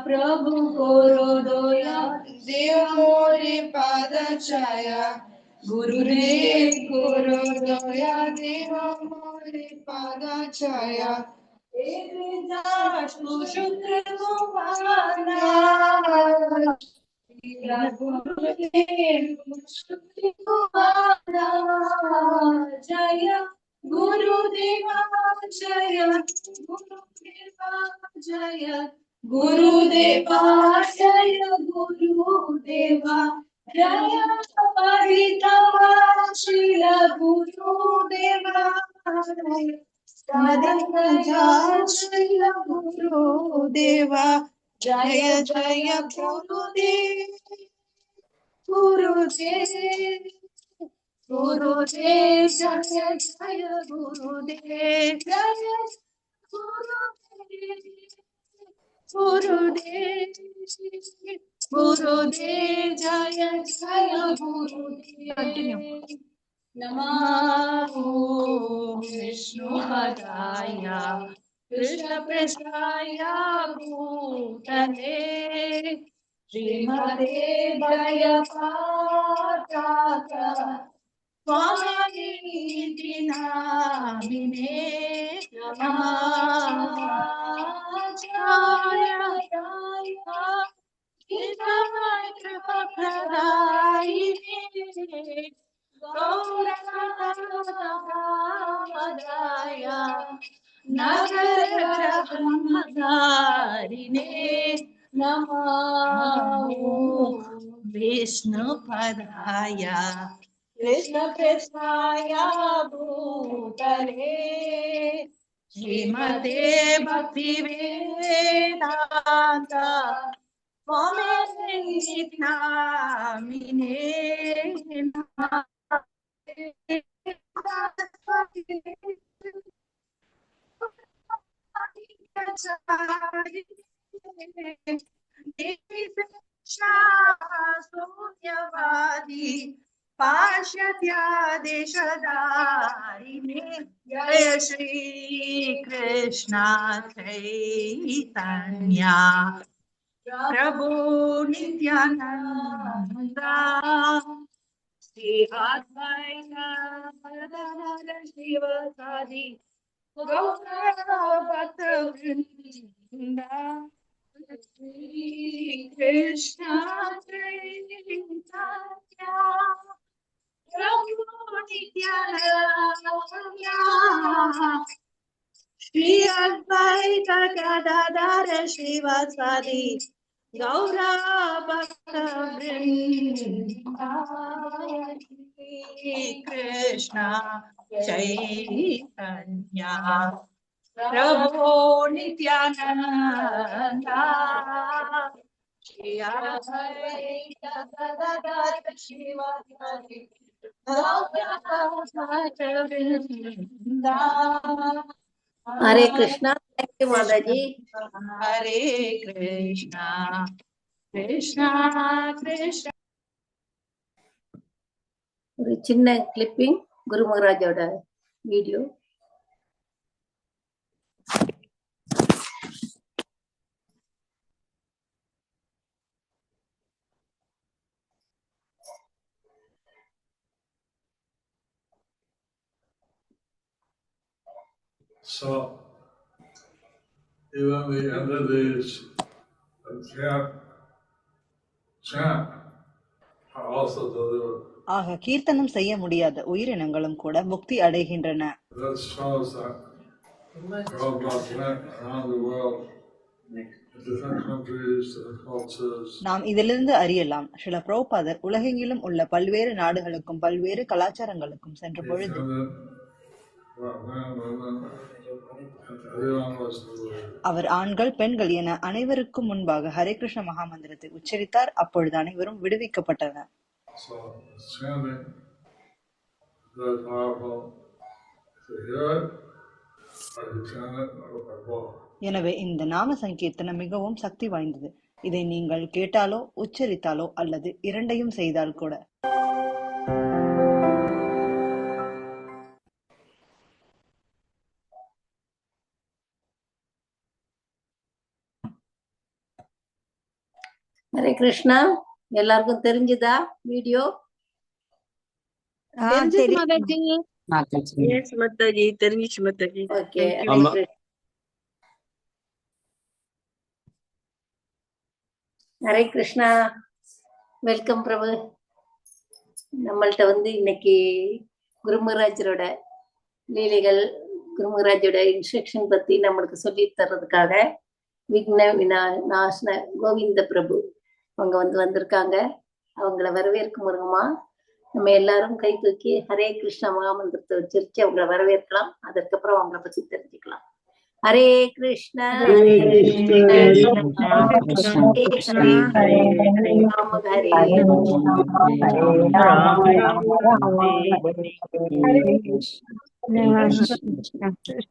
प्रभु कोरो दोया देव मोरे पाद छाया गुरुदेव कोरो दोया देव मोरे पाद छाया शुक्र जय गुरुदेवा जय गुरुदेवा जय गुरुदेवा जय गुरुदेवा जय परितमा श्रील गुरुदेवा जय गुरुदेवा जय जय गुरुदेव गुरुदेव गुरुदेव जय जय गुरुदेव जय गुरुदेव गुरुदेव जय जय गुरुदेव नमो विष्णुपदाय कृष्णपृष्ठाय भूतले श्रीमते भयपाठाय स्वामिनिति नामिने नमः कृपाप्रदायिने गौरवदाय नगरब्रह्मचारिणे नमो विष्णुपदाय कृष्णपृष्ठाय भूतले श्रीमते भक्तिवेदान्त स्वामिनिति नामिने शून्यवादी पाश्चात्यादेशधारिणे जय श्री कृष्ण चैतन्य प्रभु नित्यानंद श्री अद्वैत शिवसादि गौरभक्तवृंद श्री कृष्ण चैतन्य प्रभु नित्यानंद श्री अद्वैत गदाधर शिवसादि गौरभक्तवृंद श्री कृष्ण चैतन्य प्रभु नित्यानंद श्री अद्वैत गदाधर शिवसादि गौरभक्तवृंद हरे कृष्णा थैंक यू माता जी हरे कृष्णा कृष्णा कृष्णा ஒரு சின்ன கிளிப்பிங் குரு மகாராஜோட video So even the entities that can't chant are also delivered. ஆக கீர்த்தனம் செய்ய முடியாத உயிரினங்களும் கூட முக்தி அடைகின்றன. That shows that God wants went around the world, different countries, different cultures. நாம் இதிலிருந்து அறியலாம், சில பிரபுபாதர் உலகெங்கிலும் உள்ள பல்வேறு நாடுகளுக்கும் பல்வேறு கலாச்சாரங்களுக்கும் சென்ற He பொழுது attended men, women, and everyone was delivered. அவர் ஆண்கள் பெண்கள் என அனைவருக்கும் முன்பாக ஹரே கிருஷ்ண மகாமந்திரத்தை உச்சரித்தார். அப்பொழுது அனைவரும் விடுவிக்கப்பட்டனர். So chanting is very powerful. If you hear it, or you chant it, or both. எனவே இந்த நாம சங்கீர்த்தனம் மிகவும் சக்தி வாய்ந்தது. இதை நீங்கள் கேட்டாலோ உச்சரித்தாலோ அல்லது இரண்டையும் செய்தால் கூட. ஹரே கிருஷ்ணா. எல்லாருக்கும் தெரிஞ்சுதா வீடியோ? தெரிஞ்சுச்சு மாதாஜி. எஸ் மாதாஜி, தெரிஞ்சுச்சு மாதாஜி. ஓகே. ஹரே கிருஷ்ணா. வெல்கம் பிரபு. நம்மள்ட்ட இன்னைக்கு குருமராஜரோட லீலைகள், குருமராஜோட இன்ஸ்ட்ரக்ஷன் பத்தி நம்மளுக்கு சொல்லி தர்றதுக்காக விக்ன நாசன கோவிந்த பிரபு அவங்க வந்திருக்காங்க. அவங்கள வரவேற்கும் முருகமா நம்ம எல்லாரும் கை தூக்கி ஹரே கிருஷ்ண மகாமந்திரத்தை உச்சரிச்சு அவங்கள வரவேற்கலாம். அதற்கப்புறம் அவங்கள பத்தி தெரிஞ்சுக்கலாம். ஹரே கிருஷ்ண ஹரே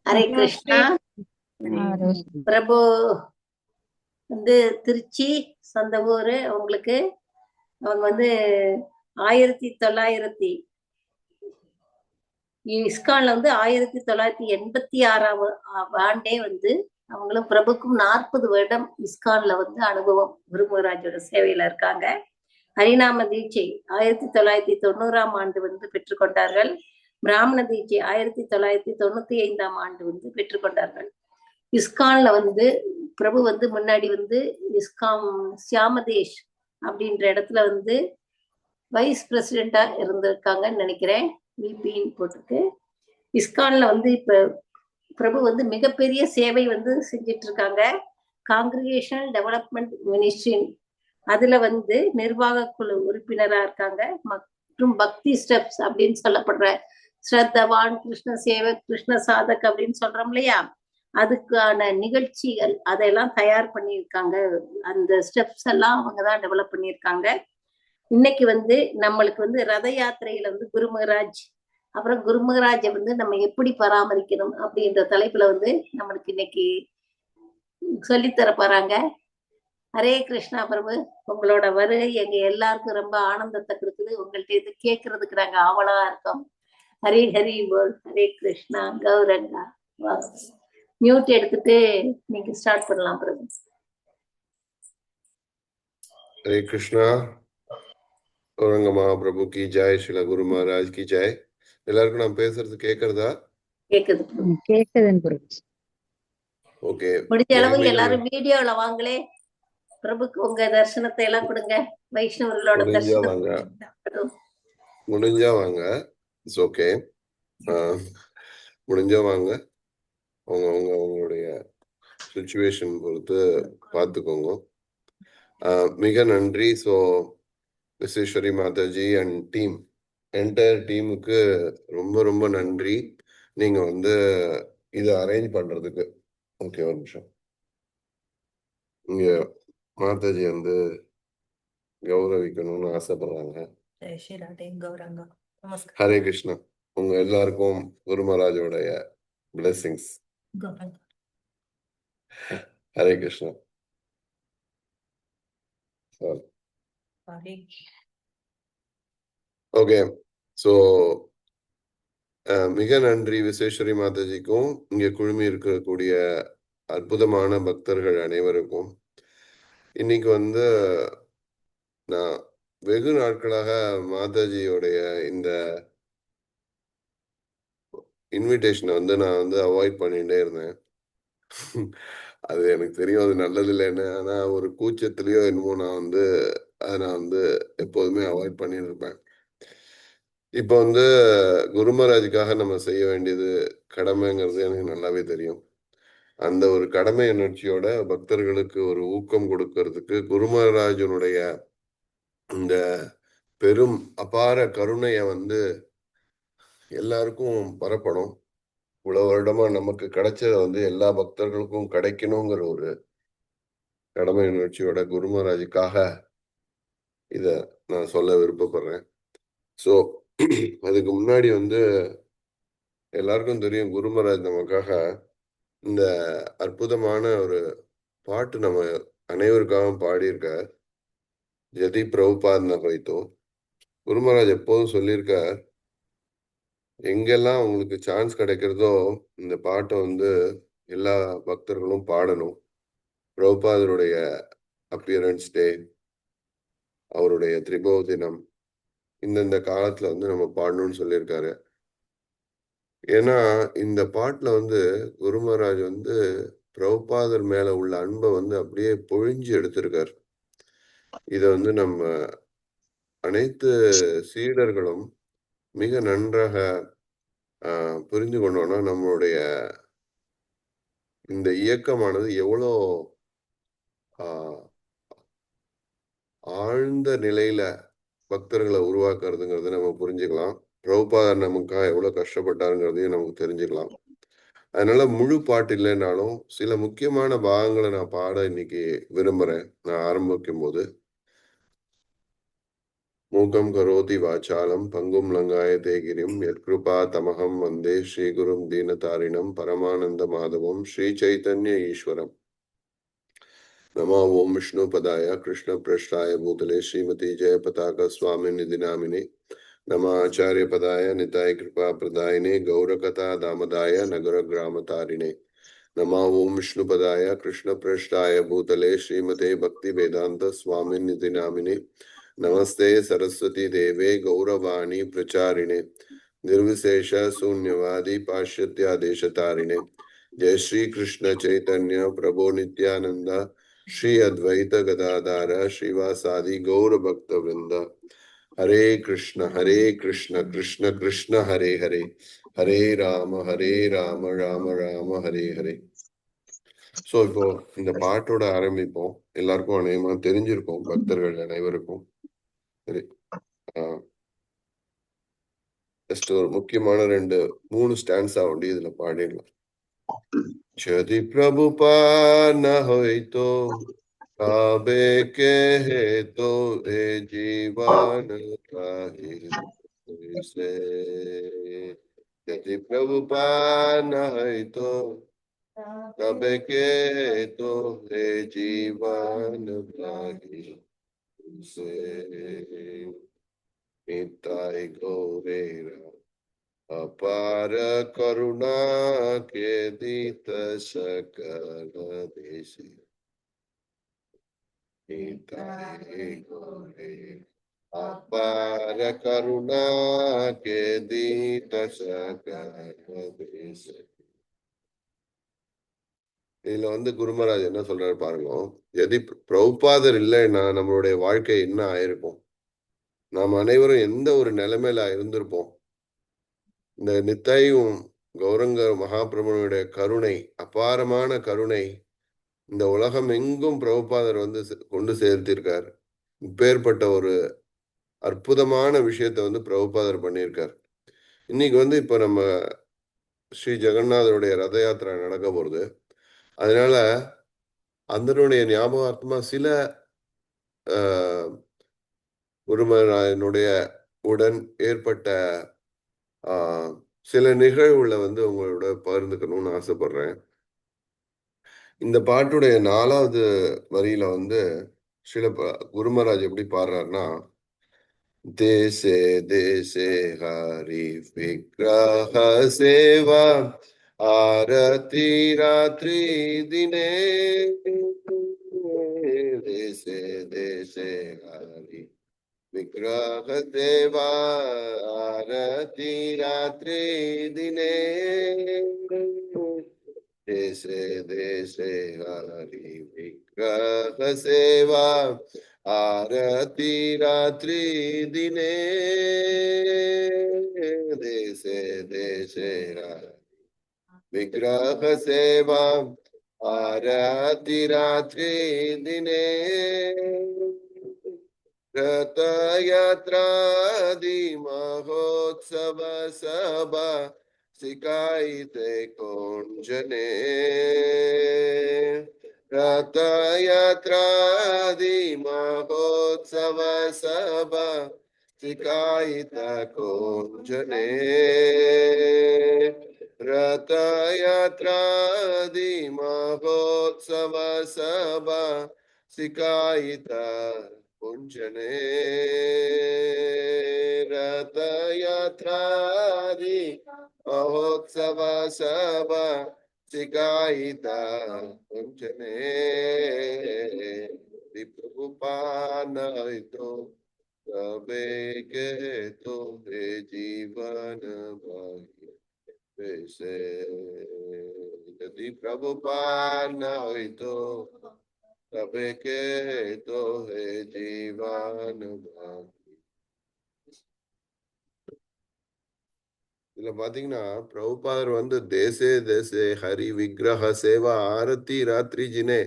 ஹரே கிருஷ்ணா. பிரபு திருச்சி சொந்த ஊரு அவங்களுக்கு. அவங்க 1900 இஸ்கான்ல 1986 ஆண்டே அவங்களும் பிரபுக்கும் 40 வருடம் இஸ்கான்ல அனுபவம் குருமராஜோட சேவையில இருக்காங்க. ஹரிநாம தீட்சை 1990 ஆண்டு பெற்றுக்கொண்டார்கள். பிராமண தீட்சை 1995 ஆண்டு பெற்றுக்கொண்டார்கள். இஸ்கான்ல பிரபு முன்னாடி இஸ்கான் சியாமதேஷ் அப்படின்ற இடத்துல வைஸ் பிரசிடென்டா இருந்திருக்காங்கன்னு நினைக்கிறேன். விபின்னு போட்டிருக்கு. இஸ்கான்ல இப்ப பிரபு மிகப்பெரிய சேவை செஞ்சிட்டு இருக்காங்க. காங்கிரிகேஷனல் டெவலப்மெண்ட் மினிஸ்ட்ரி அதுல நிர்வாக குழு உறுப்பினரா இருக்காங்க. மற்றும் பக்தி ஸ்டெப்ஸ் அப்படின்னு சொல்லப்படுற ஸ்ரத்தவான், கிருஷ்ண சேவக், கிருஷ்ண சாதக் அப்படின்னு சொல்றோம் இல்லையா, அதுக்கான நிகழ்ச்சிகள் அதெல்லாம் தயார் பண்ணியிருக்காங்க. அந்த ஸ்டெப்ஸ் எல்லாம் அவங்கதான் டெவலப் பண்ணியிருக்காங்க. இன்னைக்கு நம்மளுக்கு ரத யாத்திரையில குருமகராஜ், அப்புறம் குருமகராஜை நம்ம எப்படி பராமரிக்கணும் அப்படின்ற தலைப்புல நம்மளுக்கு இன்னைக்கு சொல்லித்தர போறாங்க. ஹரே கிருஷ்ணா பிரபு. உங்களோட வருகை எங்க எல்லாருக்கும் ரொம்ப ஆனந்தத்தை கொடுக்குது. உங்கள்ட்ட இது கேட்கறதுக்கு நாங்க ஆவலா இருக்கோம். ஹரி ஹரி போல். ஹரே கிருஷ்ணா. கௌரங்கா மியூட் எடுத்துட்டு நீங்க ஸ்டார்ட் பண்ணலாம் பிரபு. हरे कृष्णा. औरंग महाप्रभु की जय, श्रीला गुरु महाराज की जय. எல்லாருக்கும் நான் பேசுறது கேக்குறதா? கேக்குதுன்னு பிரபு. ஓகே. முடிஞ்ச அளவு எல்லாரும் வீடியோல வாங்களே. பிரபுக்கு உங்க தரிசனத்தை எல்லாம் கொடுங்க. வைஷ்ணவர்களோட தரிசனம் முடிஞ்சா வாங்க. It's okay. முடிஞ்சா வாங்க. உங்களுடைய சிச்சுவேஷன் பொறுத்து பார்த்துக்கோங்க. மிக நன்றி. So Visweswari Mataji and team, entire டீமுக்கு ரொம்ப ரொம்ப நன்றி. நீங்க இதை அரேஞ்ச் பண்றதுக்கு. ஓகே, ஒரு நிமிஷம். இங்க மாதாஜி கௌரவிக்கணும்னு ஆசைப்படுறாங்க. ஹரே கிருஷ்ணா. உங்க எல்லாருக்கும் குருமராஜோடைய blessings. Hare Krishna. Okay. So மிக நன்றி விஸ்வேஸ்வரி மாதாஜிக்கும் இங்க குழுமி இருக்கக்கூடிய அற்புதமான பக்தர்கள் அனைவருக்கும். இன்னைக்கு நான் வெகு நாட்களாக மாதாஜியோடைய இந்த இன்விடேஷனை வந்து நான் வந்து அவாய்ட் பண்ணிட்டே இருந்தேன். அது எனக்கு தெரியும் அது நல்லது இல்லைன்னு. ஆனா ஒரு கூச்சத்திலயோ என்னமோ நான் வந்து அதை நான் வந்து எப்போதுமே அவாய்ட் பண்ணிட்டு இருப்பேன். இப்போ வந்து குரு மகாராஜுக்காக நம்ம செய்ய வேண்டியது கடமைங்கிறது எனக்கு நல்லாவே தெரியும். அந்த ஒரு கடமை உணர்ச்சியோட பக்தர்களுக்கு ஒரு ஊக்கம் கொடுக்கறதுக்கு குரு மகாராஜனுடைய இந்த பெரும் அபார கருணைய வந்து எல்லாருக்கும் பரப்பணும். இவ்வளவு வருடமா நமக்கு கிடைச்சத வந்து எல்லா பக்தர்களுக்கும் கிடைக்கணுங்கிற ஒரு கடமை உணர்ச்சியோட குரு மகாராஜுக்காக இத நான் சொல்ல விருப்பப்படுறேன். ஸோ அதுக்கு முன்னாடி வந்து எல்லாருக்கும் தெரியும் குரு மகாராஜ் நமக்காக இந்த அற்புதமான ஒரு பாட்டு நம்ம அனைவருக்காகவும் பாடியிருக்கார். ஜதி பிரபுபாத் நகைத்தோ. குரு மகாராஜ் எப்போதும் சொல்லியிருக்கார், எங்கெல்லாம் உங்களுக்கு சான்ஸ் கிடைக்கிறதோ இந்த பாட்டை வந்து எல்லா பக்தர்களும் பாடணும். பிரபுபாதருடைய அப்பியரன்ஸ் டே, அவருடைய திரிபவ தினம், இந்தந்த காலத்துல வந்து நம்ம பாடணும்னு சொல்லியிருக்காரு. ஏன்னா இந்த பாட்டுல வந்து குரு மகாராஜ் வந்து பிரபுபாதர் மேல உள்ள அன்பை வந்து அப்படியே பொழிஞ்சு எடுத்திருக்கார். இத வந்து நம்ம அனைத்து சீடர்களும் மிக நன்றாக புரிந்து கொண்டோம்னா நம்மளுடைய இந்த இயக்கமானது எவ்வளோ ஆழ்ந்த நிலையில பக்தர்களை உருவாக்குறதுங்கிறத நம்ம புரிஞ்சுக்கலாம். பிரபுபாதர் நமக்காக எவ்வளவு கஷ்டப்பட்டாருங்கிறதையும் நமக்கு தெரிஞ்சுக்கலாம். அதனால முழு பாட்டு இல்லைன்னாலும் சில முக்கியமான பாகங்களை நான் பாட இன்னைக்கு விரும்புறேன். நான் ஆரம்பிக்கும் போது மூகம் கரோதி வாசாலம் பங்கும் லங்காயதே கிரிம் யத்கிருபா தமகம் வந்தே ஸ்ரீகுரும் தீனதாரிணம் பரமானந்த மாதவம் ஸ்ரீ சைத்தன்ய ஈஸ்வரம். नमो ओम विष्णुपदाय कृष्ण पृष्ठाय भूतले श्रीमती जय पताका स्वामी निधि नामिने नमः आचार्य पदाय निताय कृपा प्रदायिने गौरकथा दामदाय नगर ग्राम तारिणे नमः ओम विष्णुपदाय कृष्ण पृष्ठाय भूतले श्रीमते भक्ति वेदांत स्वामी निधि नामिने नमस्ते सरस्वती देवे गौरवाणी प्रचारिणे निर्विशेष शून्यवादी पाश्चात्यादेश तारिणे जय श्री कृष्ण चैतन्य प्रभु नित्यानंद श्री अद्वैत गदाधार श्रीवासादि गौर भक्त वृंद हरे कृष्ण कृष्ण कृष्ण हरे हरे हरे राम राम राम हरे हरे. சோ இப்போ இந்த பாட்டோட ஆரம்பிப்போம். எல்லாருக்கும் அநேகமா தெரிஞ்சிருக்கும், பக்தர்கள் அனைவருக்கும். சரி, ஜஸ்ட் ஒரு முக்கியமான 2-3 ஸ்டான்ஸா ஒண்டி இதுல பாடிடலாம். यदि प्रभुपाद न होई तो काबे के है तो ए जीवन काहे से। यदि प्रभुपाद न होई तो काबे के है तो ए जीवन काहे से। निताय गौरेरा अपार करुणा के दीत सकल देश अपार करुणा के दीत सकल देश. இதுல வந்து குருமராஜ் என்ன சொல்றாரு பாருங்க. எதி பிரபுபாதர் இல்லைன்னா நம்மளுடைய வாழ்க்கை என்ன ஆயிருக்கும், நாம் அனைவரும் எந்த ஒரு நிலைமையில இருந்திருப்போம். இந்த நித்தாயும் கௌரங்க மகாபிரபுனுடைய கருணை, அபாரமான கருணை இந்த உலகம் எங்கும் பிரபுபாதர் வந்து கொண்டு சேர்த்திருக்கார். இப்பேற்பட்ட ஒரு அற்புதமான விஷயத்த வந்து பிரபுபாதர் பண்ணியிருக்கார். இன்னைக்கு வந்து இப்ப நம்ம ஸ்ரீ ஜெகநாதருடைய ரத யாத்திரை நடக்க போறது. அதனால அதனுடைய ஞாபகார்த்தமா சில குருமராயனுடைய உடன் ஏற்பட்ட சில நிகழ்வுகளை வந்து உங்களோட பகிர்ந்துக்கணும்னு ஆசைப்படுறேன். இந்த பாட்டுடைய 4வது வரியில வந்து சில குருமராஜ் எப்படி பாடுறாருன்னா, தேசே தேசே ஹரி விக்கிரஹ சேவா ஆரதி ராத்திரி தினே தேசே தேசே ஹரி विग्रह सेवा आरती रात्रि दिने देशे देशे हरि विग्रह सेवा आरती रात्रि दिने देशे देशे हरि विग्रह सेवा आरती रात्रि दिने रथयात्रादि महोत्सव सभा सिकाईते कुंजने रथयात्रादि महोत्सव सभा सिकाईता कुंजने रथयात्रादि महोत्सव सभा सिकाईता कुंजने रथयात्रादि महोत्सव सभा सिकाईता कुंजने प्रभुपानायितो तबे के तुम्हे जीवन भाग्य वैसे यदि प्रभुपानायितो तबे के तो है जीवन भाग्य. இதுல பாத்தீங்கன்னா பிரபுபாதர் வந்து தேசே தேசே ஹரி விக்கிரக சேவா ஆரத்தி ராத்திரி ஜினே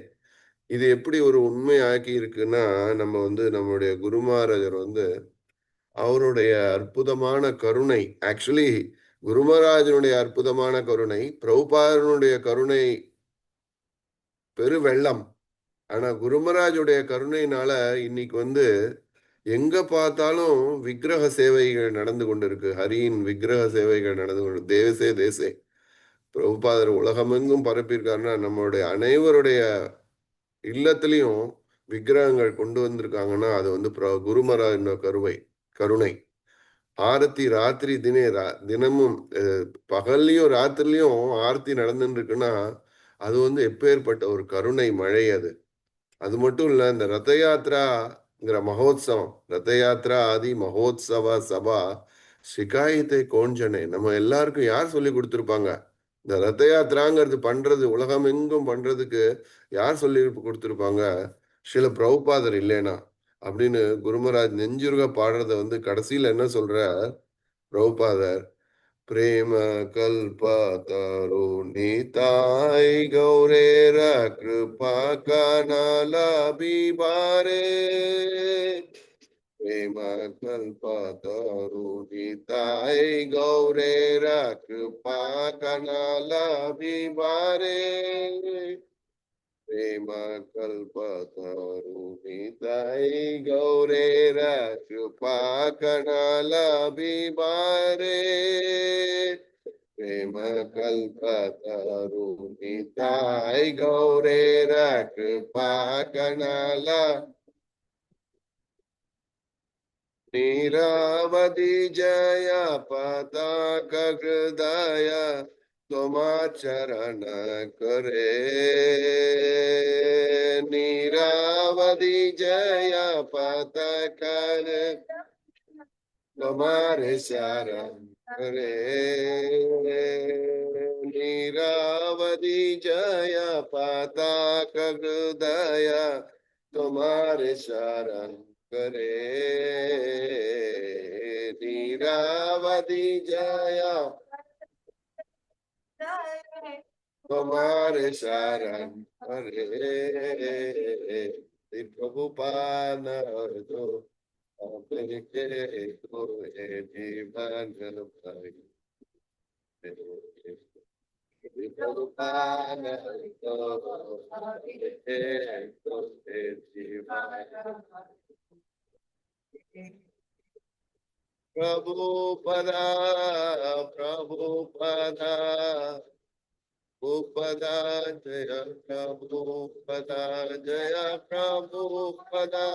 இது எப்படி ஒரு உண்மை ஆக்கி இருக்குன்னா, நம்ம வந்து நம்மளுடைய குருமகாராஜர் வந்து அவருடைய அற்புதமான கருணை, ஆக்சுவலி குருமகாராஜனுடைய அற்புதமான கருணை, பிரபுபாதனுடைய கருணை பெரு வெள்ளம். ஆனா குருமராஜுடைய கருணையினால இன்னைக்கு வந்து எங்க பார்த்தாலும் விக்கிரக சேவைகள் நடந்து கொண்டிருக்கு. ஹரியின் விக்கிரக சேவைகள் நடந்து கொண்டு தேசே தேசே பிரபுபாதர் உலகமெங்கும் பரப்பியிருக்காருன்னா நம்மளுடைய அனைவருடைய இல்லத்திலையும் விக்கிரகங்கள் கொண்டு வந்திருக்காங்கன்னா அது வந்து குருமராஜ் கருணை. ஆரத்தி ராத்திரி தினமும் பகல்லையும் ராத்திரிலையும் ஆரத்தி நடந்துட்டு இருக்குன்னா அது வந்து எப்பேற்பட்ட ஒரு கருணை மழை. அது மட்டும் இல்ல, இந்த ரத யாத்திராங்கிற மகோத்சவம், ரத யாத்திரா ஆதி மகோத்சவ சபா சிகாயத்தை கோஞ்சனே நம்ம எல்லாருக்கும் யார் சொல்லி கொடுத்துருப்பாங்க? இந்த ரத யாத்திராங்கிறது பண்றது உலகம் எங்கும் பண்றதுக்கு யார் சொல்லி கொடுத்துருப்பாங்க? சில பிரபுபாதர் இல்லைனா அப்படின்னு குருமராஜ் நெஞ்சுருக பாடுறத வந்து கடைசியில என்ன சொல்ற பிரபுபாதர், प्रेम कल्पतरु निताय गौरेर कृपा कनला बिबारे प्रेम कल्पतरु निताय गौरेर कृपा कनला बिबारे प्रेम कल्पतरु निताय गौरेर कृपा कनला बिबारे प्रेम कल्पतरु निताय गौरेर कृपा कनला नीरावधि जय पताक हृदय तुमाचरण करे नीरावधि जय पताक तुम्हारे शरण करे नीरावधि जय पताक हृदय तुम्हारे शरण करे नीरावधि जय तुम्हारे शरण करे प्रभुपाद तो जीवन भाई प्रभुपाद तो प्रभुपदा प्रभुपदा प्रभुपदा जय प्रभुपदा जय प्रभुपदा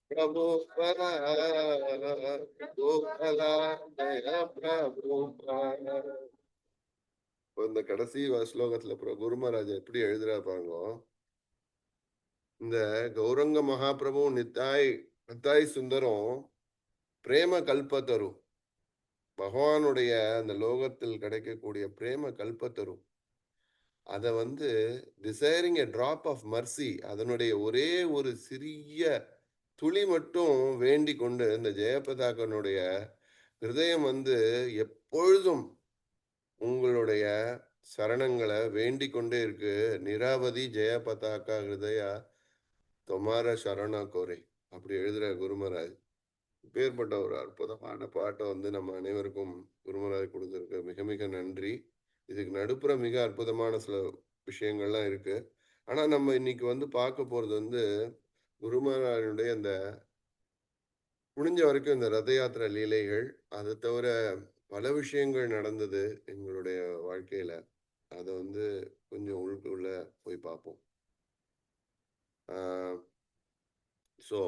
प्रभुपदा प्रभुपदा जय प्रभुपदा. இந்த கடைசி ஸ்லோகத்துல குருமராஜ் எப்படி எழுதுறா பாருங்க, இந்த கௌரங்க மகாபிரபு நித்தாய் அத்தாய் சுந்தரம் பிரேம கல்பத்தரு, பகவானுடைய அந்த லோகத்தில் கிடைக்கக்கூடிய பிரேம கல்பத்தரு, அதை வந்து desiring a drop of mercy, அதனுடைய ஒரே ஒரு சிறிய துளி மட்டும் வேண்டி கொண்டு இந்த ஜெயபதாகனுடைய ஹிருதயம் வந்து எப்பொழுதும் உங்களுடைய சரணங்களை வேண்டிக் கொண்டே இருக்கு. நிராவதி ஜெயபதாகா ஹிருதயா தொமார சரணா கோரே அப்படி எழுதுற குருமராஜ். பேர்பட்ட ஒரு அற்புதமான பாட்டை வந்து நம்ம அனைவருக்கும் குருமராஜ் கொடுத்துருக்கு. மிக மிக நன்றி. இதுக்கு நடுப்புற மிக அற்புதமான சில விஷயங்கள்லாம் இருக்கு. ஆனா நம்ம இன்னைக்கு வந்து பார்க்க போறது வந்து குருமராஜனுடைய அந்த முடிஞ்ச வரைக்கும் இந்த ரத யாத்திரை லீலைகள், அதை தவிர பல விஷயங்கள் நடந்தது எங்களுடைய வாழ்க்கையில. அதை வந்து கொஞ்சம் உள்ள போய் பார்ப்போம். ஸோ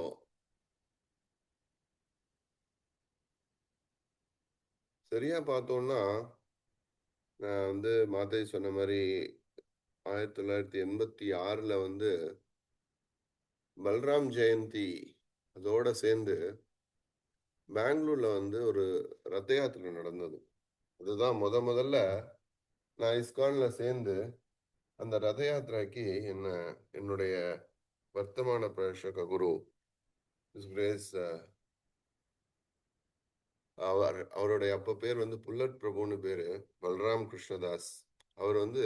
சரியா பார்த்தோம்னா, நான் வந்து மாதாஜி சொன்ன மாதிரி 1986 வந்து பல்ராம் ஜெயந்தி அதோட சேர்ந்து பெங்களூர்ல வந்து ஒரு ரத யாத்திரை நடந்தது. அதுதான் முதல்ல நான் இஸ்கான்ல சேர்ந்து அந்த ரத யாத்திரைக்கு என்னுடைய வர்த்தமான பிரேஷக குரு கிரேஸ், அவருடைய அப்ப பேர் வந்து புல்லட் பிரபுன்னு பேரு, பல்ராம் கிருஷ்ணதாஸ். அவர் வந்து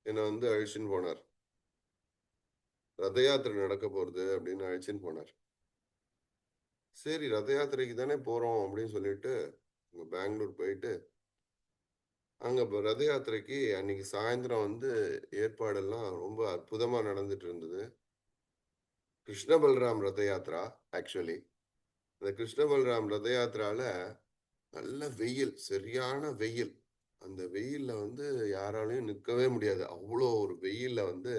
என்னை வந்து அழிச்சுன்னு போனார். ரத யாத்திரை நடக்க போறது அப்படின்னு அழிச்சுன்னு போனார். சரி, ரத யாத்திரைக்கு தானே போறோம் அப்படின்னு சொல்லிட்டு பெங்களூர் போயிட்டு அங்க ரத யாத்திரைக்கு அன்னைக்கு சாயந்தரம் வந்து ஏற்பாடெல்லாம் ரொம்ப அற்புதமா நடந்துட்டு இருந்தது. கிருஷ்ண பல்ராம் ரத யாத்ரா. ஆக்சுவலி அந்த கிருஷ்ண பல்ராம் ரத யாத்திரால நல்ல வெயில், சரியான வெயில். அந்த வெயில்ல வந்து யாராலையும் நிற்கவே முடியாது. அவ்வளோ ஒரு வெயில்ல வந்து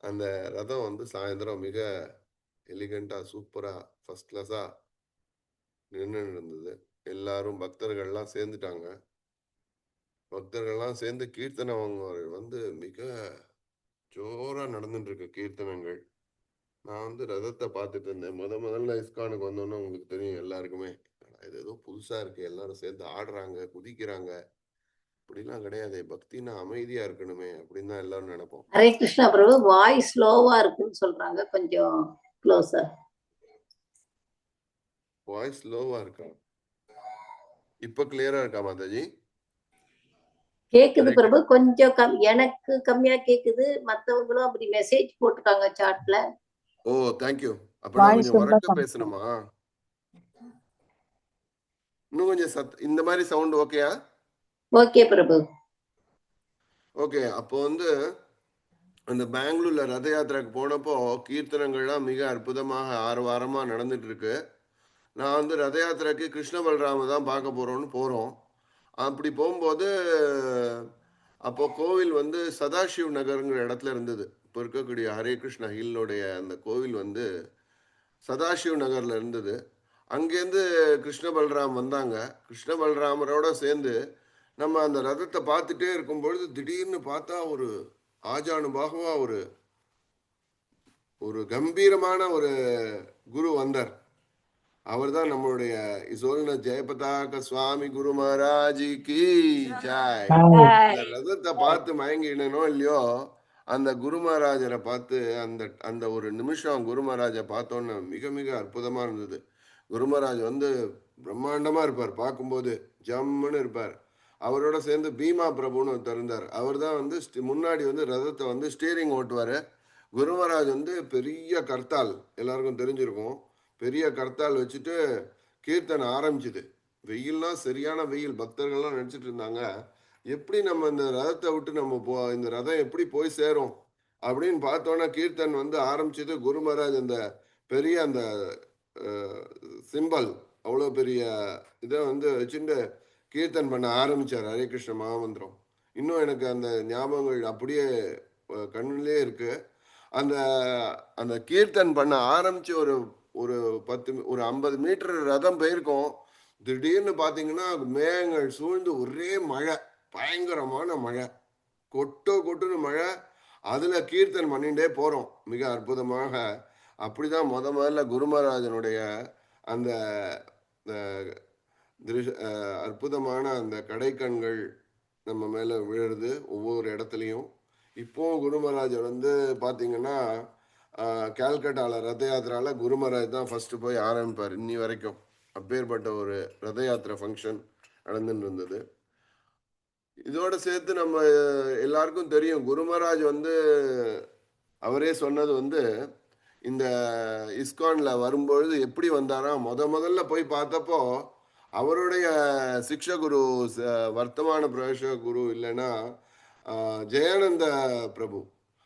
அந்த ரதம் வந்து சாயந்தரம் மிக எலிகண்டா சூப்பரா ஃபர்ஸ்ட் கிளாஸா நின்று இருந்தது. எல்லாரும் பக்தர்கள்லாம் சேர்ந்துட்டாங்க. பக்தர்கள்லாம் சேர்ந்து கீர்த்தனம் வந்து மிக ஜோரா நடந்துட்டு இருக்கு கீர்த்தனங்கள். நான் வந்து ரதத்தை பார்த்துட்டு இருந்தேன். முதல்ல இஸ்கானுக்கு வந்தோன்னா உங்களுக்கு தெரியும் எல்லாருக்குமே, இது ஏதோ புதுசா இருக்கு, எல்லாரும் சேர்ந்து ஆடுறாங்க, குதிக்கிறாங்க. அப்படிலாம் கிடையாது. பக்தினா அமைதியா இருக்கணுமே அப்படின்னு தான் எல்லாரும் நினைப்போம். ஹரே கிருஷ்ணா பிரபு, வாய்ஸ் ஸ்லோவா இருக்குன்னு சொல்றாங்க, கொஞ்சம் க்ளோசர். வாய்ஸ் லோவா இருக்கா? இப்ப கிளியரா இருக்கா மாதாஜி? கேக்குது பிரபு, கொஞ்சம் எனக்கு கம்மியா கேக்குது. மத்தவங்களும் அப்படி மெசேஜ் போட்டுருக்காங்க சாட்ல. ஓ, தேங்க்யூ. அப்ப நான் கொஞ்சம் உரக்க பேசணுமா? இன்னும் கொஞ்சம் இந்த மாதிரி சவுண்ட் ஓகேயா? ஓகே பிரபு. ஓகே. அப்போ வந்து அந்த பெங்களூர்ல ரத யாத்திரைக்கு போனப்போ கீர்த்தனங்கள்லாம் மிக அற்புதமாக 6 வாரமா நடந்துட்டு இருக்கு. நான் வந்து ரத யாத்திரைக்கு கிருஷ்ண பல்ராம தான் பார்க்க போறோம். அப்படி போகும்போது அப்போ கோவில் வந்து சதாசிவ் நகருங்கிற இடத்துல இருந்தது. இப்போ இருக்கக்கூடிய ஹரே கிருஷ்ணா ஹில்லுடைய அந்த கோவில் வந்து சதாசிவ் நகர்ல இருந்தது. அங்கேருந்து கிருஷ்ண பல்ராம் வந்தாங்க. கிருஷ்ண பல்ராமரோட சேர்ந்து நம்ம அந்த ரதத்தை பார்த்துட்டே இருக்கும் பொழுது திடீர்னு பார்த்தா ஒரு ஆஜானுபாகவா ஒரு கம்பீரமான ஒரு குரு வந்தார். அவர் தான் நம்மளுடைய இசோல்ன ஜெயபதாக சுவாமி குரு மகாராஜிக்கு ஜாய். அந்த ரதத்தை பார்த்து மயங்கினோ இல்லையோ, அந்த குரு மகாராஜரை பார்த்து அந்த ஒரு நிமிஷம் குரு மகாராஜை பார்த்தோன்னு மிக மிக அற்புதமா இருந்தது. குரு மகாராஜ் வந்து பிரம்மாண்டமா இருப்பார், பார்க்கும்போது ஜம்முன்னு இருப்பார். அவரோட சேர்ந்து பீமா பிரபுன்னு ஒருத்தர் இருந்தார். அவர் தான் வந்து முன்னாடி வந்து ரதத்தை வந்து ஸ்டீரிங் ஓட்டுவார். குரு மகாராஜ் வந்து பெரிய கர்த்தால், எல்லாருக்கும் தெரிஞ்சிருக்கும், பெரிய கர்த்தால் வச்சுட்டு கீர்த்தனை ஆரம்பிச்சுது. வெயில்னா சரியான வெயில். பக்தர்கள்லாம் நினச்சிட்டு இருந்தாங்க, எப்படி நம்ம இந்த ரதத்தை விட்டு நம்ம இந்த ரதம் எப்படி போய் சேரும் அப்படின்னு பார்த்தோன்னா கீர்த்தன் வந்து ஆரம்பிச்சது. குரு மகாராஜ் அந்த பெரிய அந்த சிம்பல், அவ்வளோ பெரிய இதை வந்து வச்சுட்டு கீர்த்தன் பண்ண ஆரம்பிச்சார் ஹரே கிருஷ்ண மகாமந்திரம். இன்னும் எனக்கு அந்த ஞாபகங்கள் அப்படியே கண்ணிலே இருக்கு. அந்த அந்த கீர்த்தன் பண்ண ஆரம்பிச்சு ஒரு 50 மீட்டர் ரதம் போயிருக்கோம். திடீர்னு பார்த்தீங்கன்னா மேகங்கள் சூழ்ந்து ஒரே மழை, பயங்கரமான மழை, கொட்டுன்னு மழை. அதுல கீர்த்தன் பண்ணிட்டே போறோம். மிக அற்புதமாக அப்படிதான் முதல்ல குரு மகாராஜனுடைய அந்த அற்புதமான அந்த கடைக்கண்கள் நம்ம மேல விழுறது ஒவ்வொரு இடத்துலையும். இப்போ குரு மகாராஜர் வந்து பார்த்தீங்கன்னா கால்கட்டாவில் ரத யாத்திரால குரு மகாராஜ் தான் ஃபர்ஸ்ட் போய் ஆரம்பிப்பார் இன்னி வரைக்கும். அப்பேற்பட்ட ஒரு ரத யாத்திரை ஃபங்க்ஷன் நடந்துட்டு இருந்தது. இதோட சேர்த்து நம்ம எல்லாருக்கும் தெரியும் குரு மகாராஜ் வந்து அவரே சொன்னது வந்து இந்த இஸ்கான்ல வரும்பொழுது எப்படி வந்தாராம், முதல்ல போய் பார்த்தப்போ அவருடைய சிக்ஷ குரு வர்த்தமான பிரவேச குரு இல்லைன்னா ஜெயானந்த பிரபு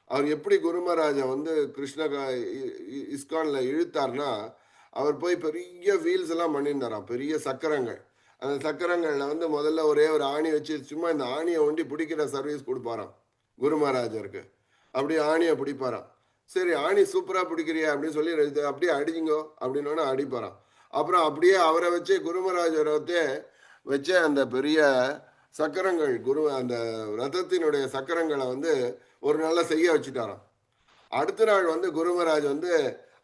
அவர் எப்படி குரு மகாராஜை வந்து இஸ்கான்ல இழுத்தார்னா, அவர் போய் பெரிய வீல்ஸ் எல்லாம் பண்ணியிருந்தாராம், பெரிய சக்கரங்கள். அந்த சக்கரங்கள்ல வந்து முதல்ல ஒரே ஒரு ஆணி வச்சு சும்மா இந்த ஆணியை ஒண்டி பிடிக்கிற சர்வீஸ் கொடுப்பாராம் குரு மகாராஜருக்கு. அப்படி ஆணியை பிடிப்பாராம். சரி ஆணி சூப்பரா பிடிக்கிறியா அப்படின்னு சொல்லி அப்படியே அடிச்சிங்கோ அப்படின்னா அடிப்பாராம். அப்புறம் அப்படியே அவரை வச்சு குருமராஜரை வச்ச அந்த பெரிய சக்கரங்கள் அந்த ரதத்தினுடைய சக்கரங்களை வந்து ஒரு நாள்ல செய்ய வச்சுட்டாராம். அடுத்த நாள் வந்து குருமராஜ் வந்து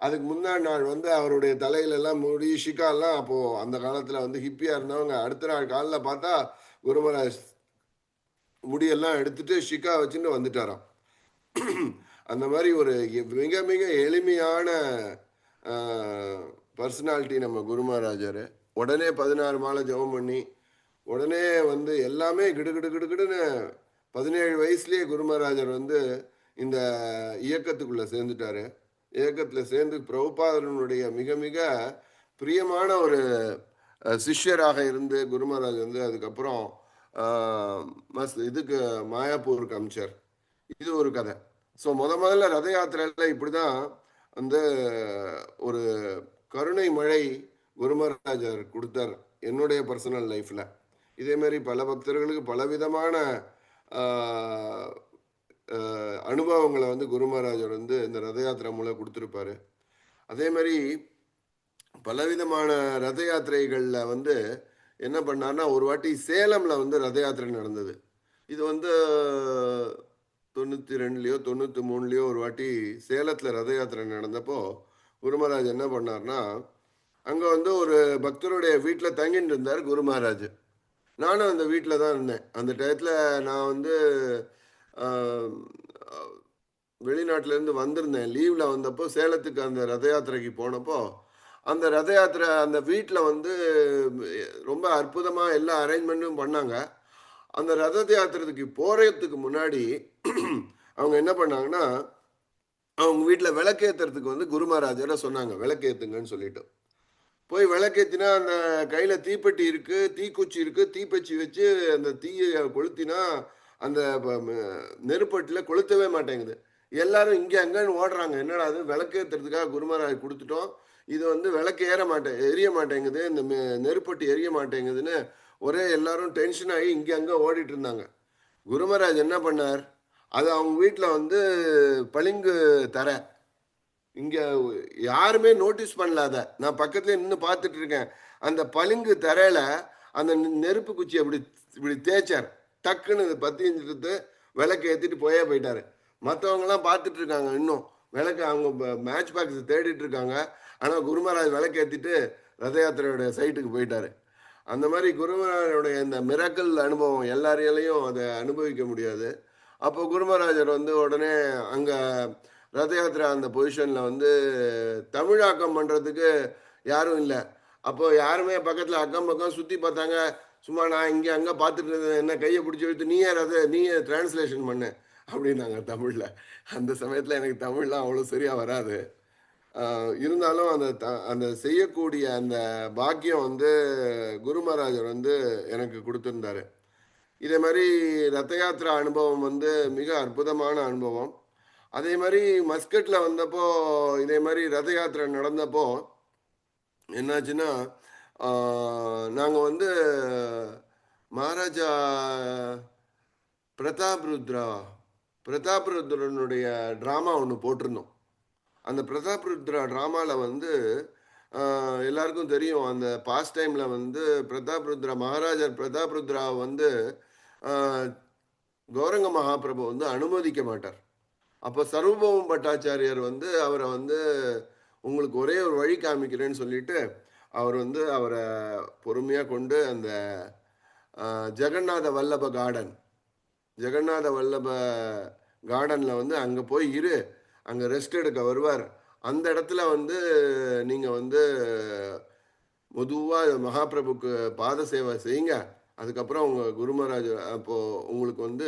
அதுக்கு முன்னாடி நாள் வந்து அவருடைய தலையில எல்லாம் முடி ஷிகாலாம், அப்போ அந்த காலத்துல வந்து ஹிப்பியா இருந்தவங்க அடுத்த நாள் காலில் பார்த்தா குருமராஜ் முடியெல்லாம் எடுத்துட்டு ஷிகா வச்சுட்டு வந்துட்டாராம். அந்த மாதிரி ஒரு மிக மிக எளிமையான பர்சனாலிட்டி நம்ம குரு மகாராஜர். உடனே 16 மாலை ஜெபம் பண்ணி உடனே வந்து எல்லாமே கிடுகிடுன்னு 17 வயசுலேயே குரு மகாராஜர் வந்து இந்த இயக்கத்துக்குள்ள சேர்ந்துட்டாரு. இயக்கத்தில் சேர்ந்து பிரபுபாதனுடைய மிக மிக பிரியமான ஒரு சிஷ்யராக இருந்து குரு மகாராஜ் வந்து அதுக்கப்புறம் இதுக்கு மாயாப்பூருக்கு அமைச்சார். இது ஒரு கதை. ஸோ முதல்ல ரத யாத்திரையில இப்படிதான் வந்து ஒரு கருணை மழை குரு மகாராஜர் கொடுத்தார் என்னுடைய பர்சனல் லைஃப்ல. இதே மாதிரி பல பக்தர்களுக்கு பலவிதமான அனுபவங்களை வந்து குரு மகாராஜர் வந்து இந்த ரத யாத்திரை மூலம் கொடுத்துருப்பாரு. அதே மாதிரி பலவிதமான ரத யாத்திரைகள்ல வந்து என்ன பண்ணார்னா, ஒரு வாட்டி சேலம்ல வந்து ரத யாத்திரை நடந்தது. இது வந்து 92லயோ 93லயோ ஒரு வாட்டி சேலத்துல ரத யாத்திரை நடந்தப்போ குரு மகாராஜ் என்ன பண்ணார்னா, அங்க வந்து ஒரு பக்தருடைய வீட்டில் தங்கிட்டு இருந்தார் குரு மகாராஜ். நானும் அந்த வீட்டில் தான் இருந்தேன். அந்த டயத்துல நான் வந்து வெளிநாட்டிலேருந்து வந்திருந்தேன். லீவ்ல வந்தப்போ சேலத்துக்கு அந்த ரத யாத்திரைக்கு போனப்போ அந்த ரத யாத்திரை அந்த வீட்டில் வந்து ரொம்ப அற்புதமாக எல்லா அரேஞ்ச்மெண்ட்டும் பண்ணாங்க. அந்த ரத யாத்திரைக்கு போகிறதுக்கு முன்னாடி அவங்க என்ன பண்ணாங்கன்னா, அவங்க வீட்டில் விளக்கேற்றுறதுக்கு வந்து குரு மகாராஜரை சொன்னாங்க விளக்கேற்றுங்கன்னு சொல்லிட்டு. போய் விளக்கேற்றினா அந்த கையில் தீப்பெட்டி இருக்குது, தீக்குச்சி இருக்குது, தீப்பச்சி வச்சு அந்த தீயை கொளுத்தினா அந்த நெருப்பட்டில் கொளுத்தவே மாட்டேங்குது. எல்லாரும் இங்கே அங்கேன்னு ஓடுறாங்க. என்னடா அது விளக்கேற்றுறதுக்காக குரு மகாராஜ் கொடுத்துட்டோம், இது வந்து விளக்கு எரிய மாட்டேங்குது, இந்த நெருப்பட்டி எரிய மாட்டேங்குதுன்னு ஒரே எல்லாரும் டென்ஷன் ஆகி இங்கே அங்கே ஓடிட்டு இருந்தாங்க. குரு மகாராஜ் என்ன பண்ணார், அது அவங்க வீட்டில் வந்து பளிங்கு தரை, இங்கே யாருமே நோட்டீஸ் பண்ணலாத, நான் பக்கத்துல நின்று பார்த்துட்டு இருக்கேன். அந்த பளிங்கு தரையில அந்த நெருப்பு குச்சி இப்படி தேய்ச்சார். டக்குன்னு பத்தி எடுத்து விளக்கு ஏற்றிட்டு போயிட்டாரு. மற்றவங்கலாம் பார்த்துட்டு இருக்காங்க, இன்னும் விளக்கு அவங்க மேட்ச் பாக்ஸ் தேடிட்டு இருக்காங்க. ஆனால் குரு மகாராஜ் விளக்கு ஏற்றிட்டு ரத யாத்திரையோட சைட்டுக்கு போயிட்டாரு. அந்த மாதிரி குரு மகாராஜனுடைய இந்த மிராக்கிள் அனுபவம் எல்லாரையாலையும் அதை அனுபவிக்க முடியாது. அப்போ குரு மகாராஜர் வந்து உடனே அங்கே ரத யாத்திரை அந்த பொசிஷனில் வந்து தமிழாக்கம் பண்ணுறதுக்கு யாரும் இல்லை. அப்போ யாருமே பக்கத்தில் அக்கம் பக்கம் சுற்றி பார்த்தாங்க. சும்மா நான் இங்கே அங்கே பார்த்துட்டு இருந்தேன், என்ன கையை பிடிச்சி வைத்து நீயே டிரான்ஸ்லேஷன் பண்ண அப்படின்னாங்க தமிழில். அந்த சமயத்தில் எனக்கு தமிழ்லாம் அவ்வளோ சரியாக வராது. இருந்தாலும் அந்த செய்யக்கூடிய அந்த பாக்கியம் வந்து குரு மகாராஜர் வந்து எனக்கு கொடுத்துருந்தாரு. இதே மாதிரி ரத யாத்திரா அனுபவம் வந்து மிக அற்புதமான அனுபவம். அதே மாதிரி மஸ்கட்டில் வந்தப்போ இதே மாதிரி ரத யாத்திரை நடந்தப்போ என்னாச்சுன்னா, நாங்கள் வந்து மகாராஜா பிரதாப் ருத்ரனுடைய ட்ராமா ஒன்று போட்டிருந்தோம். அந்த பிரதாப் ருத்ரா ட்ராமாவில் வந்து எல்லாருக்கும் தெரியும், அந்த பாஸ்ட் டைமில் வந்து மகாராஜர் பிரதாப் ருத்ரா வந்து கௌரங்க மகாபிரபு வந்து அனுமதிக்க மாட்டார். அப்போ சர்வபௌம பட்டாச்சாரியர் வந்து அவரை வந்து உங்களுக்கு ஒரே ஒரு வழி காமிக்கிறேன்னு சொல்லிட்டு அவர் வந்து அவரை பொறுமையாக கொண்டு அந்த ஜெகநாத வல்லப கார்டனில் வந்து அங்கே போய் அங்கே ரெஸ்ட் எடுக்க வருவார். அந்த இடத்துல வந்து நீங்கள் வந்து பொதுவாக மகாபிரபுக்கு பாத சேவை செய்யுங்க. அதுக்கப்புறம் உங்கள் குருமராஜ் அப்போது உங்களுக்கு வந்து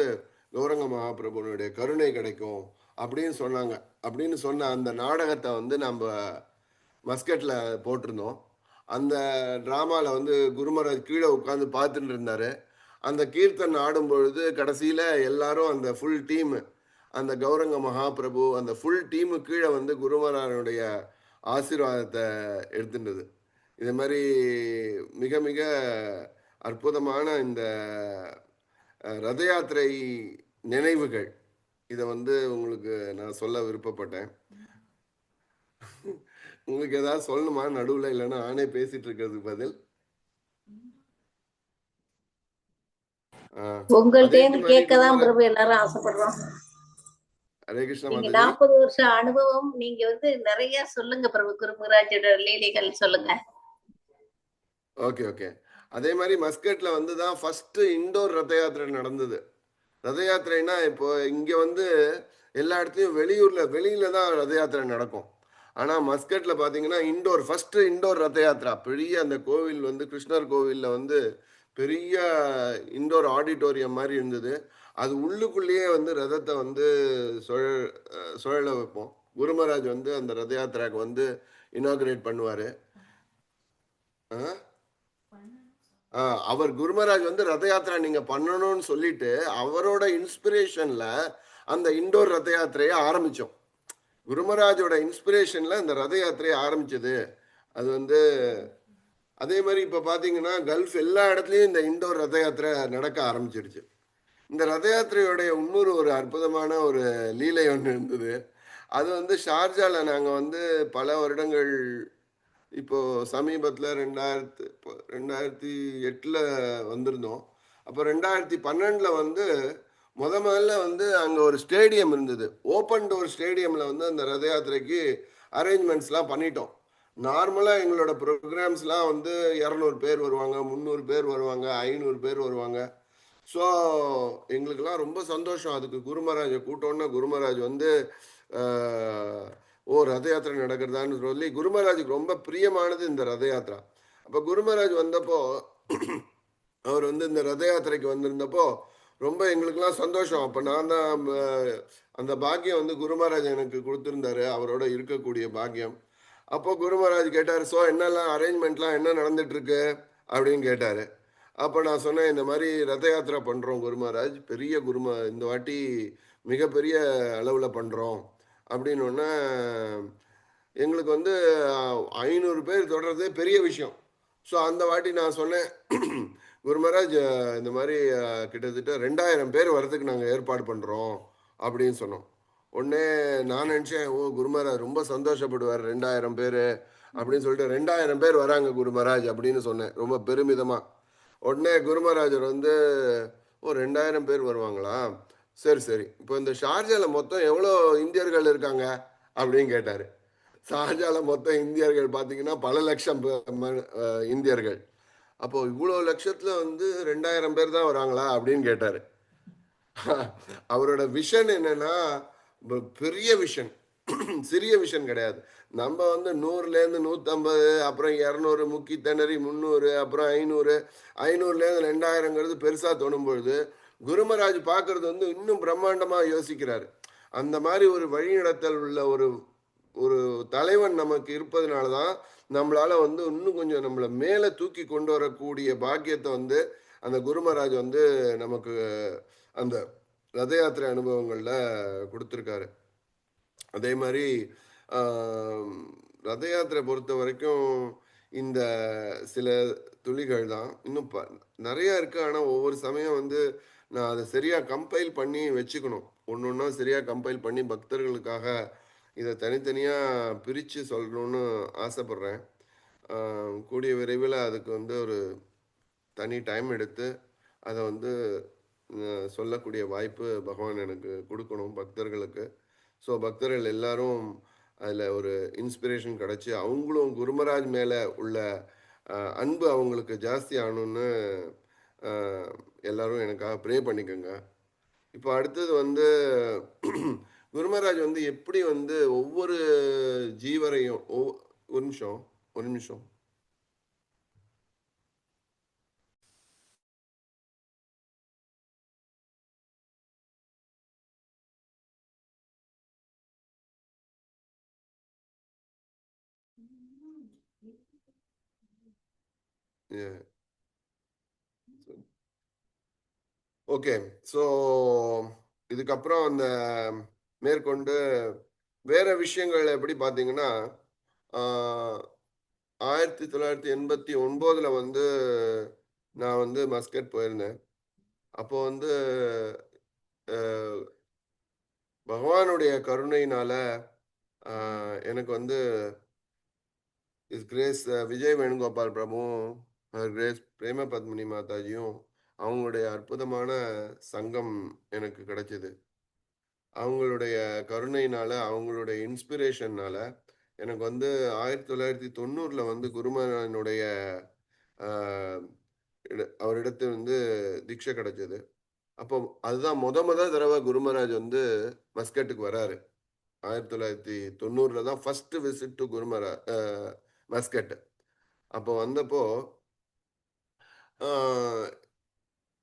கௌரங்க மகாபிரபுனுடைய கருணை கிடைக்கும் அப்படின்னு சொன்னாங்க. அப்படின்னு சொன்ன அந்த நாடகத்தை வந்து நம்ம மஸ்கட்டில் போட்டிருந்தோம். அந்த ட்ராமாவில் வந்து குருமராஜ் கீழே உட்காந்து பார்த்துட்டு இருந்தார். அந்த கீர்த்தன் ஆடும் பொழுது கடைசியில் எல்லாரும் அந்த ஃபுல் டீம், அந்த கௌரங்க மகாபிரபு அந்த ஃபுல் டீமு கீழே வந்து குருமராஜனுடைய ஆசீர்வாதத்தை எடுத்துட்டது. இது மாதிரி மிக மிக அற்புதமான இந்த ரத யாத்திரை நினைவுகள், இதை வந்து உங்களுக்கு நான் சொல்ல விருப்பப்பட்டேன். உங்களுக்கு ஏதாவது சொல்லணுமா நடுவில்? இல்லைன்னா நானே பேசிட்டு இருக்கிறதுக்கு பதில் உங்கள்கிட்ட கேட்கதான் பிரபு எல்லாரும் ஆசைப்படுறோம். ஹரே கிருஷ்ணா நீங்க மாதாஜி. 40 வருஷம் அனுபவம், நீங்க வந்து நிறைய சொல்லுங்க பிரபு, குருமராஜோட லீலைகள் சொல்லுங்க. Okay okay. அதே மாதிரி மஸ்கட்ல வந்து தான் ஃபர்ஸ்ட் இண்டோர் ரத யாத்திரை நடந்தது. ரத யாத்திரைனா இப்போ இங்க வந்து எல்லா இடத்துலையும் வெளியில தான் ரத யாத்திரை நடக்கும். ஆனால் மஸ்கட்ல பார்த்தீங்கன்னா ஃபர்ஸ்ட் இண்டோர் ரத யாத்திரா. பெரிய அந்த கோவில் வந்து கிருஷ்ணர் கோவிலில் வந்து பெரிய இண்டோர் ஆடிட்டோரியம் மாதிரி இருந்தது. அது உள்ளுக்குள்ளேயே வந்து ரதத்தை வந்து சுழல வைப்போம். குருமராஜ் வந்து அந்த ரத யாத்திராக்கு வந்து இனாகிரேட் பண்ணுவார். அவர் குருமராஜ் வந்து ரத யாத்திரா நீங்கள் பண்ணணும்னு சொல்லிட்டு அவரோட இன்ஸ்பிரேஷனில் அந்த இண்டோர் ரத யாத்திரையை ஆரம்பித்தோம். குருமராஜோட இன்ஸ்பிரேஷனில் அந்த ரத யாத்திரையை ஆரம்பிச்சது. அது வந்து அதே மாதிரி இப்போ பார்த்தீங்கன்னா கல்ஃப் எல்லா இடத்துலையும் இந்த இண்டோர் ரத யாத்திரை நடக்க ஆரம்பிச்சிருச்சு. இந்த ரத யாத்திரையோடைய இன்னொரு ஒரு அற்புதமான ஒரு லீலை ஒன்று இருந்தது. அது வந்து ஷார்ஜாவில் நாங்கள் வந்து பல வருடங்கள், இப்போது சமீபத்தில் 2008 வந்திருந்தோம். அப்போ 2012 வந்து முதல்ல வந்து அங்கே ஒரு ஸ்டேடியம் இருந்தது. ஓப்பன் டோர் ஸ்டேடியமில் வந்து அந்த ரத யாத்திரைக்கு அரேஞ்ச்மெண்ட்ஸ்லாம் பண்ணிட்டோம். நார்மலாக எங்களோட ப்ரோக்ராம்ஸ்லாம் வந்து 200 பேர் வருவாங்க, 300 பேர் வருவாங்க, 500 பேர் வருவாங்க. ஸோ எங்களுக்கெல்லாம் ரொம்ப சந்தோஷம். அதுக்கு குருமராஜை கூட்டோன்னா குருமராஜ் வந்து ரத யாத்திரை நடக்கிறதான்னு சொல்லி குருமராஜுக்கு ரொம்ப பிரியமானது இந்த ரத யாத்திரா. அப்போ குருமராஜ் வந்தப்போ அவர் வந்து இந்த ரத யாத்திரைக்கு வந்திருந்தப்போ ரொம்ப எங்களுக்கெல்லாம் சந்தோஷம். அப்போ நான் தான் அந்த பாக்கியம் வந்து குருமராஜ் எனக்கு கொடுத்துருந்தாரு, அவரோட இருக்கக்கூடிய பாக்கியம். அப்போ குருமராஜ் கேட்டார், ஸோ என்னெல்லாம் அரேஞ்ச்மெண்ட்லாம் என்ன நடந்துட்டுருக்கு அப்படின்னு கேட்டார். அப்போ நான் சொன்னேன், இந்த மாதிரி ரத யாத்திரை பண்ணுறோம் குருமராஜ், இந்த வாட்டி மிகப்பெரிய அளவில் பண்ணுறோம் அப்படின்னோடனே எங்களுக்கு வந்து 500 பேர் தொடர்றதே பெரிய விஷயம். ஸோ அந்த வாட்டி நான் சொன்னேன், குருமராஜ் இந்த மாதிரி கிட்டத்தட்ட 2000 பேர் வரதுக்கு நாங்கள் ஏற்பாடு பண்ணுறோம் அப்படின்னு சொன்னோம். உடனே நான் நினச்சேன், குருமராஜ் ரொம்ப சந்தோஷப்படுவார் 2000 பேர் அப்படின்னு சொல்லிட்டு 2000 பேர் வராங்க குருமராஜ் அப்படின்னு சொன்னேன் ரொம்ப பெருமிதமாக. உடனே குருமராஜர் வந்து 2000 பேர் வருவாங்களா, சரி சரி, இப்போ இந்த ஷார்ஜாவில் மொத்தம் எவ்வளோ இந்தியர்கள் இருக்காங்க அப்படின்னு கேட்டார். ஷார்ஜாவில் மொத்தம் இந்தியர்கள் பார்த்தீங்கன்னா பல லட்சம் இந்தியர்கள். அப்போது இவ்வளோ லட்சத்தில் வந்து 2000 பேர் தான் வராங்களா அப்படின்னு கேட்டார். அவரோட விஷன் என்னன்னா பெரிய விஷன், சிறிய விஷன் கிடையாது. நம்ம வந்து 100லேருந்து 150, அப்புறம் 200, முக்கி திணறி 300, அப்புறம் 500, 500லேருந்து 2000ங்கிறது பெருசாக தோணும் பொழுது குருமராஜ் பார்க்கறது வந்து இன்னும் பிரம்மாண்டமாக யோசிக்கிறாரு. அந்த மாதிரி ஒரு வழிநடத்தல் உள்ள ஒரு தலைவன் நமக்கு இருப்பதனால தான் நம்மளால வந்து இன்னும் கொஞ்சம் நம்மளை மேலே தூக்கி கொண்டு வரக்கூடிய பாக்கியத்தை வந்து அந்த குருமராஜ் வந்து நமக்கு அந்த ரத யாத்திரை அனுபவங்களில் கொடுத்துருக்காரு. அதே மாதிரி ரத யாத்திரை பொறுத்த வரைக்கும் இந்த சில துளிகள் தான், இன்னும் நிறையா இருக்குது. ஆனால் ஒவ்வொரு சமயம் வந்து நான் அதை சரியாக கம்பைல் பண்ணி வச்சுக்கணும். ஒன்று ஒன்றா சரியாக கம்பைல் பண்ணி பக்தர்களுக்காக இதை தனித்தனியாக பிரித்து சொல்லணும்னு ஆசைப்பட்றேன். கூடிய விரைவில் அதுக்கு வந்து ஒரு தனி டைம் எடுத்து அதை வந்து சொல்லக்கூடிய வாய்ப்பு பகவான் எனக்கு கொடுக்கணும் பக்தர்களுக்கு. ஸோ பக்தர்கள் எல்லாரும் அதில் ஒரு இன்ஸ்பிரேஷன் கிடச்சி அவங்களும் குருமராஜ் மேலே உள்ள அன்பு அவங்களுக்கு ஜாஸ்தி ஆகணும்னு எல்லாரும் எனக்காக ப்ரே பண்ணிக்கோங்க. இப்போ அடுத்தது வந்து குருமராஜ் வந்து எப்படி வந்து ஒவ்வொரு ஜீவரையும் ஒரு நிமிஷம் ஓகே. ஸோ இதுக்கப்புறம் அந்த மேற்கொண்டு வேற விஷயங்கள் எப்படி பார்த்தீங்கன்னா 1989 வந்து நான் வந்து மஸ்கட் போயிருந்தேன். அப்போ வந்து பகவானுடைய கருணையினால எனக்கு வந்து இஸ் கிரேஸ் விஜய் வேணுகோபால் பிரபுவும் கிரேஸ் பிரேம பத்மினி மாதாஜியும் அவங்களுடைய அற்புதமான சங்கம் எனக்கு கிடைச்சது. அவங்களுடைய கருணையினால அவங்களுடைய இன்ஸ்பிரேஷன்னால எனக்கு வந்து 1990 வந்து குருமரனுடைய அவரிடத்து வந்து தீட்சை கிடைச்சது. அப்போ அதுதான் முத தடவை குருமராஜ் வந்து மஸ்கட்டுக்கு வராரு. 1990 தான் ஃபர்ஸ்ட் விசிட் டு மஸ்கட். அப்போ வந்தப்போ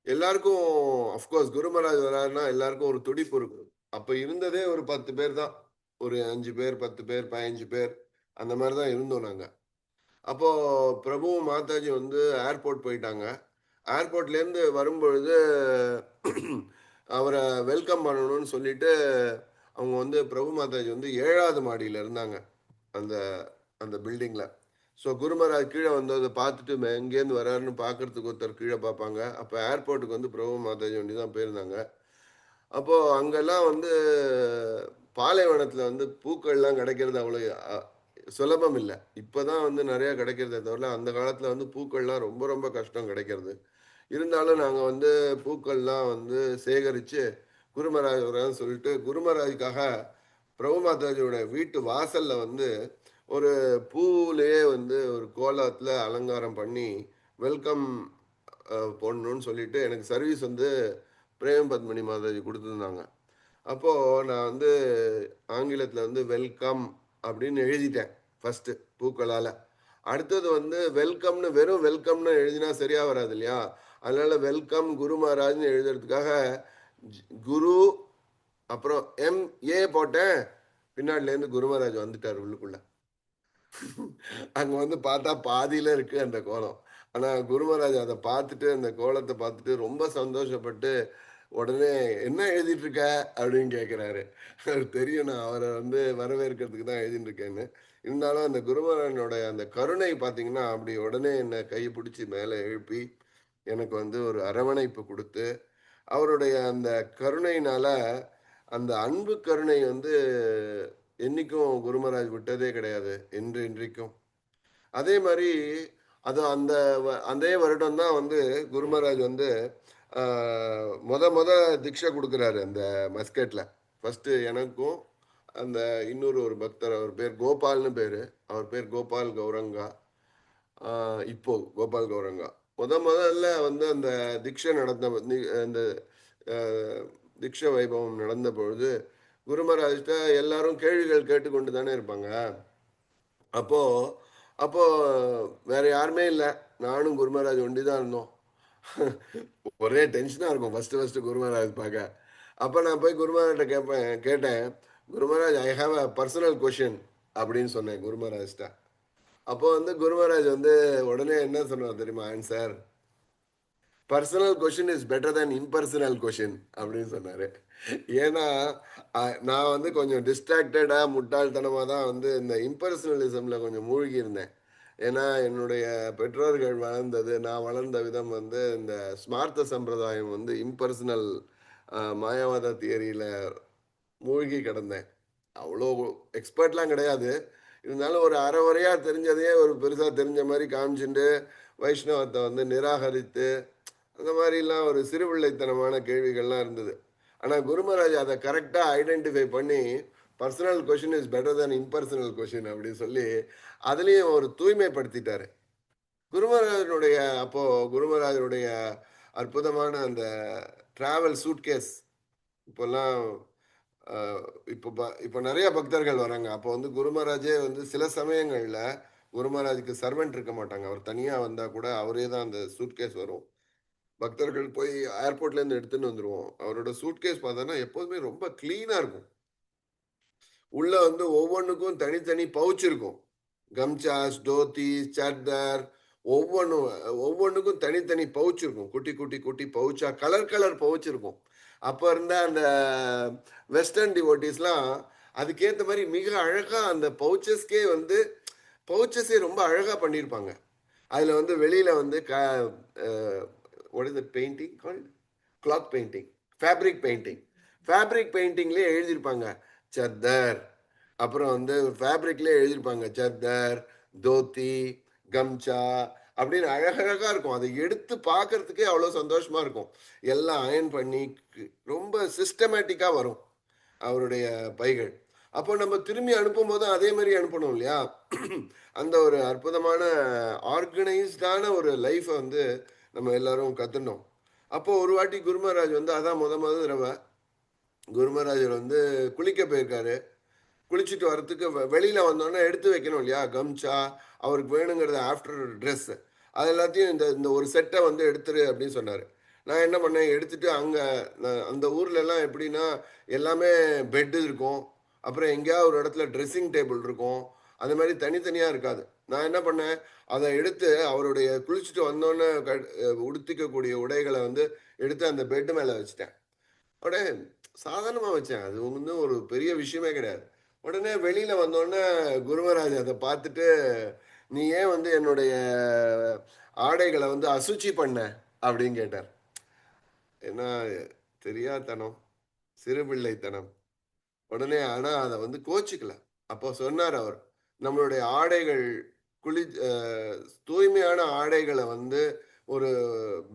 எல்லாருக்கும் அஃப்கோர்ஸ் குருமராஜ் வராருன்னா எல்லாருக்கும் ஒரு துடிப்பு இருக்கும். அப்போ இருந்ததே ஒரு 10 பேர் தான். ஒரு 5 பேர் 10 பேர் 15 பேர் அந்த மாதிரி தான் இருந்தோம் நாங்கள். அப்போ பிரபுவும் மாதாஜி வந்து ஏர்போர்ட் போயிட்டாங்க. ஏர்போர்ட்லேருந்து வரும்பொழுது அவரை வெல்கம் பண்ணணும்னு சொல்லிட்டு அவங்க வந்து பிரபு மாதாஜி வந்து 7வது மாடியில் இருந்தாங்க அந்த அந்த பில்டிங்கில். ஸோ குருமராஜ் கீழே வந்ததை பார்த்துட்டு எங்கேருந்து வராருன்னு பார்க்கறதுக்கு ஒருத்தர் கீழே பார்ப்பாங்க. அப்போ ஏர்போர்ட்டுக்கு வந்து பிரபு மாதாஜி வண்டி தான் போயிருந்தாங்க. அப்போது அங்கெல்லாம் வந்து பாலைவனத்தில் வந்து பூக்கள்லாம் கிடைக்கிறது அவ்வளோ சுலபம் இல்லை. இப்போ தான் வந்து நிறையா கிடைக்கிறதே தவிர அந்த காலத்தில் வந்து பூக்கள்லாம் ரொம்ப ரொம்ப கஷ்டம் கிடைக்கிறது. இருந்தாலும் நாங்கள் வந்து பூக்கள்லாம் வந்து சேகரித்து குருமராஜ் வரான்னு சொல்லிட்டு குருமராஜுக்காக பிரபு மாதாஜியோட வீட்டு வாசலில் வந்து ஒரு பூவிலேயே வந்து ஒரு கோலத்தில் அலங்காரம் பண்ணி வெல்கம் போடணும்னு சொல்லிட்டு எனக்கு சர்வீஸ் வந்து பிரேம் பத்மினி மாதாஜி கொடுத்துருந்தாங்க. அப்போது நான் வந்து ஆங்கிலத்தில் வந்து வெல்கம் அப்படின்னு எழுதிட்டேன் ஃபஸ்ட்டு பூக்களால். அடுத்தது வந்து வெல்கம்னு வெறும் வெல்கம்னு எழுதினா சரியாக வராது இல்லையா? அதனால வெல்கம் குரு மகாராஜ்னு எழுதுறதுக்காக குரு அப்புறம் MA போட்டேன். பின்னாடிலேருந்து குரு மகாராஜ் வந்துட்டார் உள்ளுக்குள்ள. அங்கே வந்து பார்த்தா பாதியில் இருக்கு அந்த கோலம். ஆனால் குரு மகாராஜ் அதை பார்த்துட்டு அந்த கோலத்தை பார்த்துட்டு ரொம்ப சந்தோஷப்பட்டு உடனே என்ன எழுதிட்டு இருக்க அப்படின்னு கேட்குறாரு. தெரியும் நான் அவரை வந்து வரவேற்கிறதுக்கு தான் எழுதிட்டு இருக்கேன்னு. இருந்தாலும் அந்த குருமரனோட அந்த கருணை பார்த்தீங்கன்னா அப்படி உடனே என்னை கையை பிடிச்சி மேலே எழுப்பி எனக்கு வந்து ஒரு அரவணைப்பு கொடுத்து அவருடைய அந்த கருணையினால அந்த அன்பு கருணை வந்து என்னைக்கும் குருமராஜ் விட்டதே கிடையாது இன்றைக்கும். அதே மாதிரி அது அந்த அதே வருடம் தான் வந்து குருமராஜ் வந்து முத தீட்சை கொடுக்குறாரு அந்த மஸ்கட்டில். ஃபஸ்ட்டு எனக்கும் அந்த இன்னொரு ஒரு பக்தர் அவர் பேர் கோபால்னு பேர். அவர் பேர் கோபால் கௌரங்கா. இப்போ கோபால் கௌரங்கா முதல்ல வந்து அந்த தீட்சை அந்த தீட்சை வைபவம் நடந்த பொழுது குருமராஜ்கிட்ட எல்லாரும் கேள்விகள் கேட்டுக்கொண்டு தானே இருப்பாங்க. அப்போ வேற யாருமே இல்லை, நானும் குருமராஜ் ஒண்டி தான் இருந்தோம். ஒரே டென்ஷனாக இருக்கும் ஃபஸ்ட்டு குருமராஜ் பார்க்க. அப்போ நான் போய் குருமராஜ்கிட்ட கேட்டேன் Gurumaharaj I have a personal question அப்படின்னு சொன்னேன் குருமராஜ்கிட்ட. அப்போ வந்து குருமராஜ் வந்து உடனே என்ன சொன்னார் தெரியுமா answer? Personal question is better than impersonal question அப்படின்னு சொன்னார். ஏன்னா நான் வந்து கொஞ்சம் டிஸ்ட்ராக்டடாக முட்டாள்தனமாக தான் வந்து இந்த இம்பர்சனலிசமில் கொஞ்சம் மூழ்கி இருந்தேன். ஏன்னா என்னுடைய பெற்றோர்கள் வளர்ந்தது, நான் வளர்ந்த விதம் வந்து இந்த ஸ்மார்த்த சம்பிரதாயம் வந்து இம்பர்சனல் மாயாவாத தியரியில் மூழ்கி கிடந்தேன். அவ்வளோ எக்ஸ்பர்ட்லாம் கிடையாது. இருந்தாலும் ஒரு அரைவரையாக தெரிஞ்சதையே ஒரு பெருசாக தெரிஞ்ச மாதிரி காமிச்சுட்டு வைஷ்ணவத்தை வந்து நிராகரித்து அந்த மாதிரிலாம் ஒரு சிறுபிள்ளைத்தனமான கேள்விகள்லாம் இருந்தது. ஆனால் குருமராஜ் அதை கரெக்டாக ஐடென்டிஃபை பண்ணி personal question is better than impersonal question அப்படின்னு சொல்லி அதுலேயும் ஒரு தூய்மைப்படுத்திட்டாரு குருமராஜனுடைய. அப்போ குருமராஜனுடைய அற்புதமான அந்த டிராவல் சூட்கேஸ் இப்போல்லாம் இப்போ நிறைய பக்தர்கள் வராங்க. அப்போ வந்து குருமராஜே வந்து சில சமயங்கள்ல குருமராஜுக்கு சர்வெண்ட் இருக்க மாட்டாங்க. அவர் தனியா வந்தா கூட அவரே தான் அந்த சூட்கேஸ் வரும். பக்தர்கள் போய் ஏர்போர்ட்ல இருந்து எடுத்துன்னு வந்துருவோம். அவரோட சூட்கேஸ் பார்த்தோன்னா எப்போதுமே ரொம்ப கிளீனா இருக்கும். உள்ள வந்து ஒவ்வொன்றுக்கும் தனித்தனி பவுச் இருக்கும். கம்சாஸ், தோத்தி, சர்தார் ஒவ்வொன்றுக்கும் தனித்தனி பவுச் இருக்கும். குட்டி குட்டி குட்டி பவுச்சா கலர் கலர் பவுச் இருக்கும். அப்போ இருந்த அந்த வெஸ்டர்ன் டிவோட்டிஸ்லாம் அதுக்கேற்ற மாதிரி மிக அழகா அந்த பவுச்சஸ்க்கே வந்து பவுச்சஸே ரொம்ப அழகா பண்ணியிருப்பாங்க. அதுல வந்து வெளியில வந்து what is the painting called cloth painting, fabric painting. Fabric பெயிண்டிங்லேயே எழுதியிருப்பாங்க சர்தார். அப்புறம் வந்து ஃபேப்ரிக்லேயே எழுதியிருப்பாங்க சர்தார், தோத்தி, கம்சா அப்படின்னு அழகழகா இருக்கும். அதை எடுத்து பார்க்கறதுக்கே அவ்வளோ சந்தோஷமா இருக்கும். எல்லாம் அயன் பண்ணி ரொம்ப சிஸ்டமேட்டிக்கா வரும் அவருடைய பைகள். அப்போ நம்ம திரும்பி அனுப்பும் போதும் அதே மாதிரி அனுப்பணும் இல்லையா? அந்த ஒரு அற்புதமான ஆர்கனைஸ்டான ஒரு லைஃப்பை வந்து நம்ம எல்லாரும் கற்றுனோம். அப்போ ஒரு வாட்டி குருமராஜ் வந்து அதான் முத தடவை குருமராஜர் வந்து குளிக்க போயிருக்காரு. குளிச்சுட்டு வரத்துக்கு வெளியில வந்தோடனே எடுத்து வைக்கணும் இல்லையா கம்சா, அவருக்கு வேணுங்கிறது ஆஃப்டர் ட்ரெஸ் அது எல்லாத்தையும் இந்த இந்த ஒரு செட்டை வந்து எடுத்துரு அப்படின்னு சொன்னார். நான் என்ன பண்ணேன், எடுத்துட்டு அங்கே அந்த ஊர்ல எல்லாம் எப்படின்னா எல்லாமே பெட்டு இருக்கும், அப்புறம் எங்கேயாவது ஒரு இடத்துல ட்ரெஸ்ஸிங் டேபிள் இருக்கும், அந்த மாதிரி தனித்தனியாக இருக்காது. நான் என்ன பண்ணேன், அதை எடுத்து அவருடைய குளிச்சுட்டு வந்தோன்னே உடுத்திக்கக்கூடிய உடைகளை வந்து எடுத்து அந்த பெட்டு மேலே வச்சுட்டேன். உடனே சாதாரணமாக வச்சேன், அது வந்து ஒரு பெரிய விஷயமே கிடையாது. உடனே வெளியில வந்தோடனே குருமராஜ் அதை பார்த்துட்டு நீ ஏன் வந்து என்னுடைய ஆடைகளை வந்து அசுச்சி பண்ண அப்படின்னு கேட்டார். ஏன்னா தெரியாதனம், சிறுபிள்ளைத்தனம். உடனே ஆனா அதை வந்து கோச்சிக்கல. அப்போ சொன்னார் அவர், நம்மளுடைய ஆடைகள் தூய்மையான ஆடைகளை வந்து ஒரு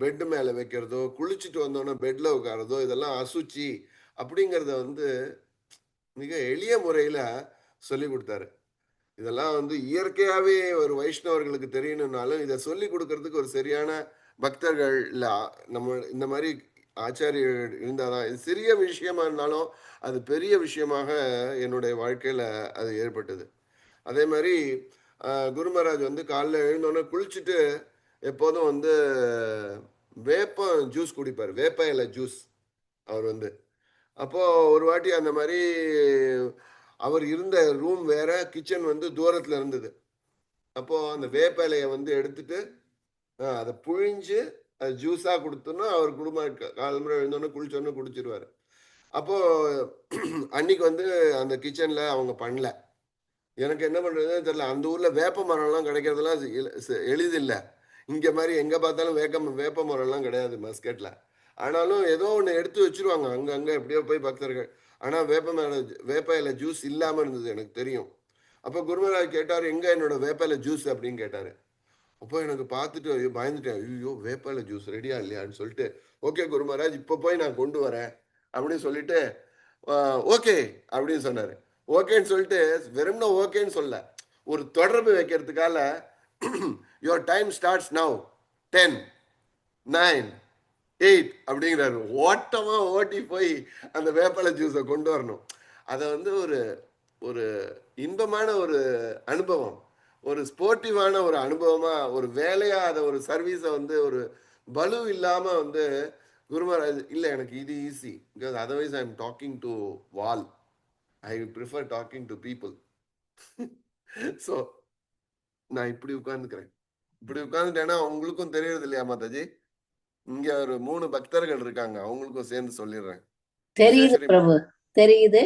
பெட் மேல வைக்கிறதோ, குளிச்சுட்டு வந்தோன்னே பெட்ல உட்காரதோ இதெல்லாம் அசுச்சி அப்படிங்கிறத வந்து மிக எளிய முறையில சொல்லி கொடுத்தாரு. இதெல்லாம் வந்து இயற்கையாவே ஒரு வைஷ்ணவர்களுக்கு தெரியணும்னாலும் இதை சொல்லி கொடுக்கறதுக்கு ஒரு சரியான பக்தர்கள் இல்ல நம்ம இந்த மாதிரி ஆச்சாரியர்கள் இருந்தாதான். இது சிறிய விஷயமா இருந்தாலும் அது பெரிய விஷயமாக என்னுடைய வாழ்க்கையில அது ஏற்பட்டது. அதே மாதிரி குருமராஜ் வந்து காலைல எழுந்தோடனே குளிச்சுட்டு எப்போதும் வந்து வேப்ப ஜூஸ் குடிப்பார், வேப்ப இலை ஜூஸ் அவர் வந்து. அப்போ ஒரு வாட்டி அந்த மாதிரி அவர் இருந்த ரூம் வேற, கிச்சன் வந்து தூரத்துல இருந்தது. அப்போ அந்த வேப்ப இலையை வந்து எடுத்துட்டு அதை புழிஞ்சு அது ஜூஸா கொடுத்தோன்னா அவர் குடும்பம் காலம்புரை எழுந்தோன்னே குளிச்சோன்னு குடிச்சிருவாரு. அப்போ அன்னைக்கு வந்து அந்த கிச்சன்ல அவங்க பண்ணல. எனக்கு என்ன பண்றதுன்னு தெரியல. அந்த ஊர்ல வேப்ப மரம்லாம் கிடைக்கிறதுலாம் எளிதில்லை. இங்க மாதிரி எங்க பார்த்தாலும் வேப்ப மரம்லாம் கிடையாது மஸ்கட்ல. ஆனாலும் ஏதோ ஒன்று எடுத்து வச்சிருவாங்க அங்கங்க எப்படியோ போய் பக்தர்கள். ஆனா வேப்ப இலை ஜூஸ் இல்லாம இருந்தது எனக்கு தெரியும். அப்போ குருமராஜ் கேட்டார், எங்க என்னோட வேப்ப இலை ஜூஸ் அப்படின்னு கேட்டாரு. அப்போ எனக்கு பார்த்துட்டு ஐயோ பயந்துட்டேன், ஐயோ வேப்ப இலை ஜூஸ் ரெடியா இல்லையான்னு சொல்லிட்டு, ஓகே குருமராஜ் இப்போ போய் நான் கொண்டு வரேன் அப்படின்னு சொல்லிட்டு ஓகே அப்படின்னு சொன்னாரு. ஓகேன்னு சொல்லிட்டு வெறும்னா ஓகேன்னு சொல்ல, ஒரு தொடர்பு வைக்கிறதுக்கால யுவர் டைம் ஸ்டார்ட்ஸ் நவ் 10, 9, 8 அப்படிங்கிறாரு. ஓட்டமா ஓட்டி போய் அந்த வேப்பலை ஜூஸை கொண்டு வரணும். அதை வந்து ஒரு ஒரு இன்பமான ஒரு அனுபவம், ஒரு ஸ்போர்ட்டிவான ஒரு அனுபவமா, ஒரு வேலையா அதை ஒரு சர்வீஸை வந்து ஒரு பலு இல்லாம வந்து குருமராஜ் இல்லை எனக்கு இது easy, because otherwise I am talking to wall, I prefer talking to people. So நான் இப்படி உட்கார்ந்துக்கிறேன். இப்படி உட்கார்ந்துட்டேன்னா உங்களுக்கும் தெரியறது இல்லையா மாதாஜி, இங்க ஒரு 3 பக்தர்கள் இருக்காங்க, அவங்களுக்கும் சேர்ந்து சொல்லிடுறேன். தெரியுது பிரபு, தெரியுது.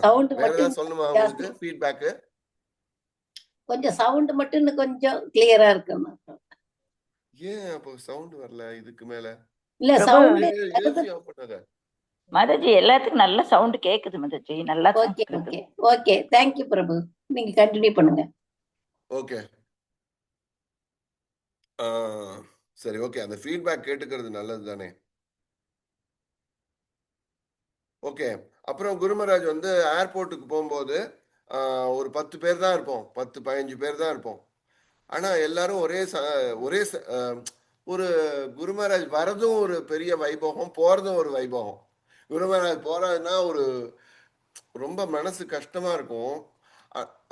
சவுண்ட் வேற ஏதாவது மட்டும் சொல்லணுமா உங்களுக்கு ஃபீட்பேக்? கொஞ்சம் சவுண்ட் மட்டும் இன்னும் கொஞ்சம் கிளியரா இருக்கு. ஏன் அப்போ சவுண்ட் வரல இதுக்கு மேல? இல்ல பிரபு, சவுண்ட் ஏசி ஆஃப் பண்ணாத. மாதாஜி எல்லாத்துக்கும் நல்ல சவுண்ட் கேக்குது மாதாஜி, நல்லா ஓகே ஓகே ஓகே, தேங்க்யூ பிரபு, நீங்க கண்டினியூ பண்ணுங்க. ஓகே சரி, ஓகே. அந்த ஃபீட்பேக் கேட்டுக்கிறது நல்லது தானே. ஓகே. அப்புறம் குருமராஜ் வந்து ஏர்போர்ட்டுக்கு போகும்போது ஒரு 10 பேர் தான் இருப்போம், 10-15 பேர் தான் இருப்போம். ஆனா எல்லாரும் ஒரு குருமராஜ் வரதும் ஒரு பெரிய வைபவம், போறதும் ஒரு வைபவம். குருமராஜ் போறாருன்னா ஒரு ரொம்ப மனசு கஷ்டமா இருக்கும்.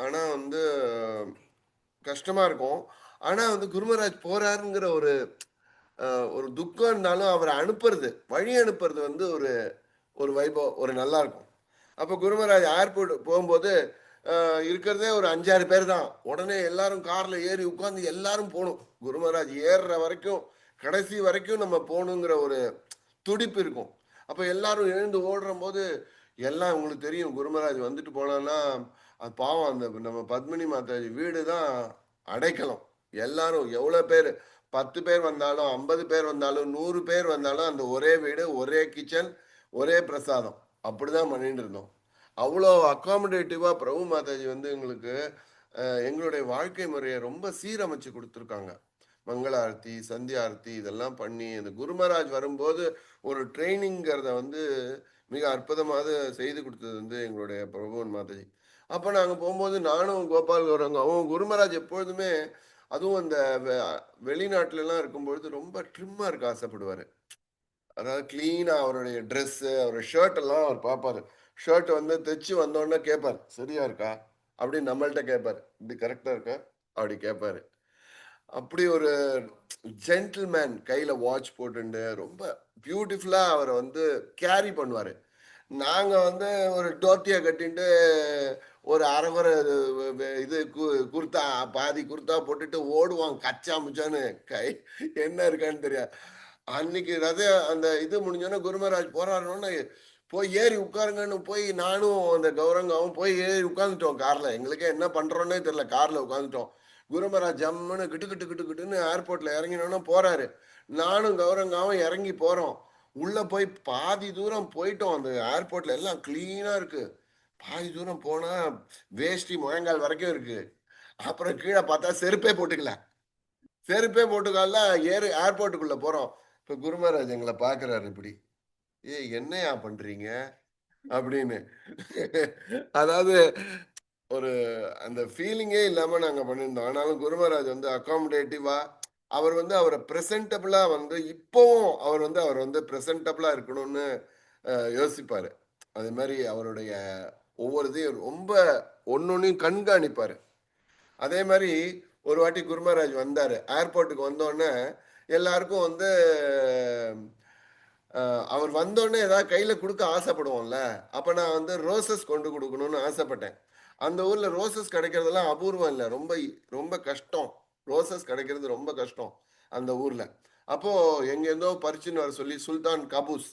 ஆனா வந்து கஷ்டமா இருக்கும். ஆனா வந்து குருமராஜ் போறாருங்கிற ஒரு துக்கம் இருந்தாலும் அவரை வழி அனுப்புறது வந்து ஒரு ஒரு வைபவம், ஒரு நல்லா இருக்கும். அப்போ குருமராஜ் ஏர்போர்ட் போகும்போது இருக்கிறதே ஒரு 5-6 பேர் தான். உடனே எல்லாரும் கார்ல ஏறி உட்காந்து எல்லாரும் போகணும். குருமராஜ் ஏறுற வரைக்கும், கடைசி வரைக்கும் நம்ம போகணுங்கிற ஒரு துடிப்பு இருக்கும். அப்போ எல்லாரும் எழுந்து ஓடுற போது எல்லாம் உங்களுக்கு தெரியும், குருமராஜ் வந்துட்டு போனான்னா அது பாவம், அந்த நம்ம பத்மினி மாதாஜி வீடு தான் அடைக்கலம். எல்லாரும் எவ்வளோ பேர், 10 பேர் வந்தாலும், 50 பேர் வந்தாலும், 100 பேர் வந்தாலும் அந்த ஒரே வீடு, ஒரே கிச்சன், ஒரே பிரசாதம், அப்படிதான் பண்ணிட்டு இருந்தோம். அவ்வளோ அக்காமடேட்டிவா பிரபு மாதாஜி வந்து எங்களுக்கு எங்களுடைய வாழ்க்கை முறையை ரொம்ப சீரமைச்சு கொடுத்துருக்காங்க. மங்கள ஆரத்தி, சந்தியா ஆரத்தி இதெல்லாம் பண்ணி இந்த குருமராஜ் வரும்போது ஒரு ட்ரைனிங்கிறத வந்து மிக அற்புதமாக செய்து கொடுத்தது வந்து எங்களுடைய பிரபுவன் மாதாஜி. அப்போ நாங்கள் போகும்போது நானும் கோபால் கௌரங்காவும், குருமராஜ் எப்பொழுதுமே அதுவும் அந்த வெளிநாட்டுலலாம் இருக்கும்பொழுது ரொம்ப ட்ரிம்மாக இருக்க ஆசைப்படுவார். அதாவது கிளீனாக அவருடைய ட்ரெஸ்ஸு, அவருடைய ஷர்ட் எல்லாம் அவர் பார்ப்பார். ஷர்ட் வந்து தைச்சு வந்தோடனே கேட்பார், சரியா இருக்கா அப்படின்னு நம்மள்கிட்ட கேட்பார், இப்படி கரெக்டாக இருக்கா அப்படி கேட்பாரு. அப்படி ஒரு ஜென்டில்மேன், கையில வாட்ச் போட்டுண்டு ரொம்ப பியூட்டிஃபுல்லா அவரை வந்து கேரி பண்ணுவாரு. நாங்க வந்து ஒரு டோத்தியை கட்டிட்டு ஒரு அரைகுறை இது குர்தா, பாதி குர்தா போட்டுட்டு ஓடுவான் கச்சா முச்சான்னு, கை என்ன இருக்கான்னு தெரியாது. அன்னைக்கு அந்த இது முடிஞ்சோன்னா குருமராஜ் போறாருன்னு போய் ஏறி உட்காருங்கன்னு போய் நானும் அந்த கௌரங்காவும் போய் ஏறி உட்காந்துட்டோம் கார்ல. எங்களுக்கே என்ன பண்றோன்னே தெரியல, கார்ல உட்காந்துட்டோம். குருமராஜ் ஜம்முன்னு கிட்டு கிட்டு கிட்டு கிட்டுன்னு ஏர்போர்ட்ல இறங்கினோன்னா போறாரு. நானும் கௌரங்காவும் இறங்கி போறோம். உள்ள போய் பாதி தூரம் போயிட்டோம். அந்த ஏர்போர்ட்ல எல்லாம் கிளீனா இருக்கு. பாதி தூரம் போனா வேஷ்டி முழங்கால் வரைக்கும் இருக்கு. அப்புறம் கீழே பார்த்தா செருப்பே போட்டுக்கல. செருப்பே போட்டுக்கால ஏர்போர்ட்டுக்குள்ள போறோம். இப்ப குருமராஜ் எங்களை பாக்குறாரு இப்படி, என்னையா பண்றீங்க அப்படின்னு. அதாவது ஒரு அந்த ஃபீலிங்கே இல்லாம நாங்க பண்ணியிருந்தோம். ஆனாலும் குருமராஜ் வந்து அகாமடேட்டிவா, அவர் வந்து அவரை பிரசன்டபிளா வந்து இப்பவும் அவர் வந்து பிரசன்டபிளா இருக்கணும்னு யோசிப்பாரு. அதே மாதிரி அவருடைய ஒவ்வொரு இதையும் ரொம்ப ஒன்னொன்னையும் கண்காணிப்பாரு. அதே மாதிரி ஒரு வாட்டி குருமராஜ் வந்தாரு. ஏர்போர்ட்டுக்கு வந்தோடனே எல்லாருக்கும் வந்து அவர் வந்தோடனே ஏதாவது கையில கொடுக்க ஆசைப்படுவோம்ல. அப்ப நான் வந்து ரோசஸ் கொண்டு கொடுக்கணும்னு ஆசைப்பட்டேன். அந்த ஊர்ல ரோசஸ் கிடைக்கிறதெல்லாம் அபூர்வம் இல்லை, ரொம்ப ரொம்ப கஷ்டம். ரோசஸ் கிடைக்கிறது ரொம்ப கஷ்டம் அந்த ஊர்ல. அப்போ எங்க இருந்தோ பறிச்சுன்னு வர சொல்லி சுல்தான் காபூஸ்,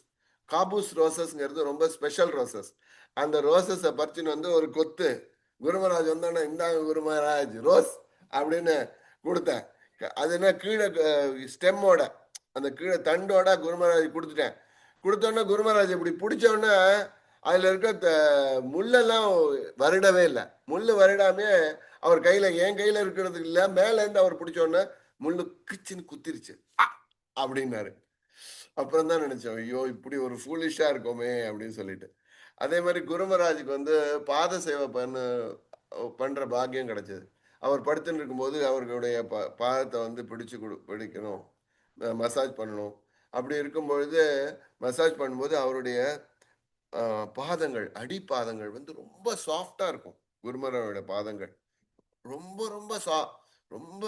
காபூஸ் ரோசஸ்ங்கிறது ரொம்ப ஸ்பெஷல் ரோசஸ். அந்த ரோசஸை பறிச்சுன்னு வந்து ஒரு கொத்து குருமராஜ் வந்தோடனே, இந்தாங்க குருமராஜ் ரோஸ் அப்படின்னு கொடுத்தேன். அது என்ன கீழே ஸ்டெம்மோட, அந்த கீழே தண்டோட குருமராஜ் கொடுத்துட்டேன். கொடுத்தோடனே குருமராஜ் இப்படி பிடிச்சோடனே அதுல இருக்க முள்ளெல்லாம் வருடவே இல்லை. முள்ளு வருடாமே அவர் கையில, என் கையில இருக்கிறது இல்லை, மேல இருந்து அவர் பிடிச்சோடனே முள்ளு கிச்சுன்னு குத்திருச்சு அப்படின்னாரு. அப்புறம் தான் நினைச்சோம், ஐயோ இப்படி ஒரு ஃபூலிஷா இருக்கோமே அப்படின்னு சொல்லிட்டு. அதே மாதிரி குருமராஜுக்கு வந்து பாத சேவை பண்ற பாக்கியம் கிடைச்சது. அவர் படுத்துன்னு இருக்கும்போது அவர்களுடைய பாதத்தை வந்து பிடிக்கணும், மசாஜ் பண்ணணும். அப்படி இருக்கும் பொழுது மசாஜ் பண்ணும்போது அவருடைய பாதங்கள், அடிப்பாதங்கள் வந்து ரொம்ப சாஃப்டா இருக்கும். குருமராஜோட பாதங்கள் ரொம்ப ரொம்ப ரொம்ப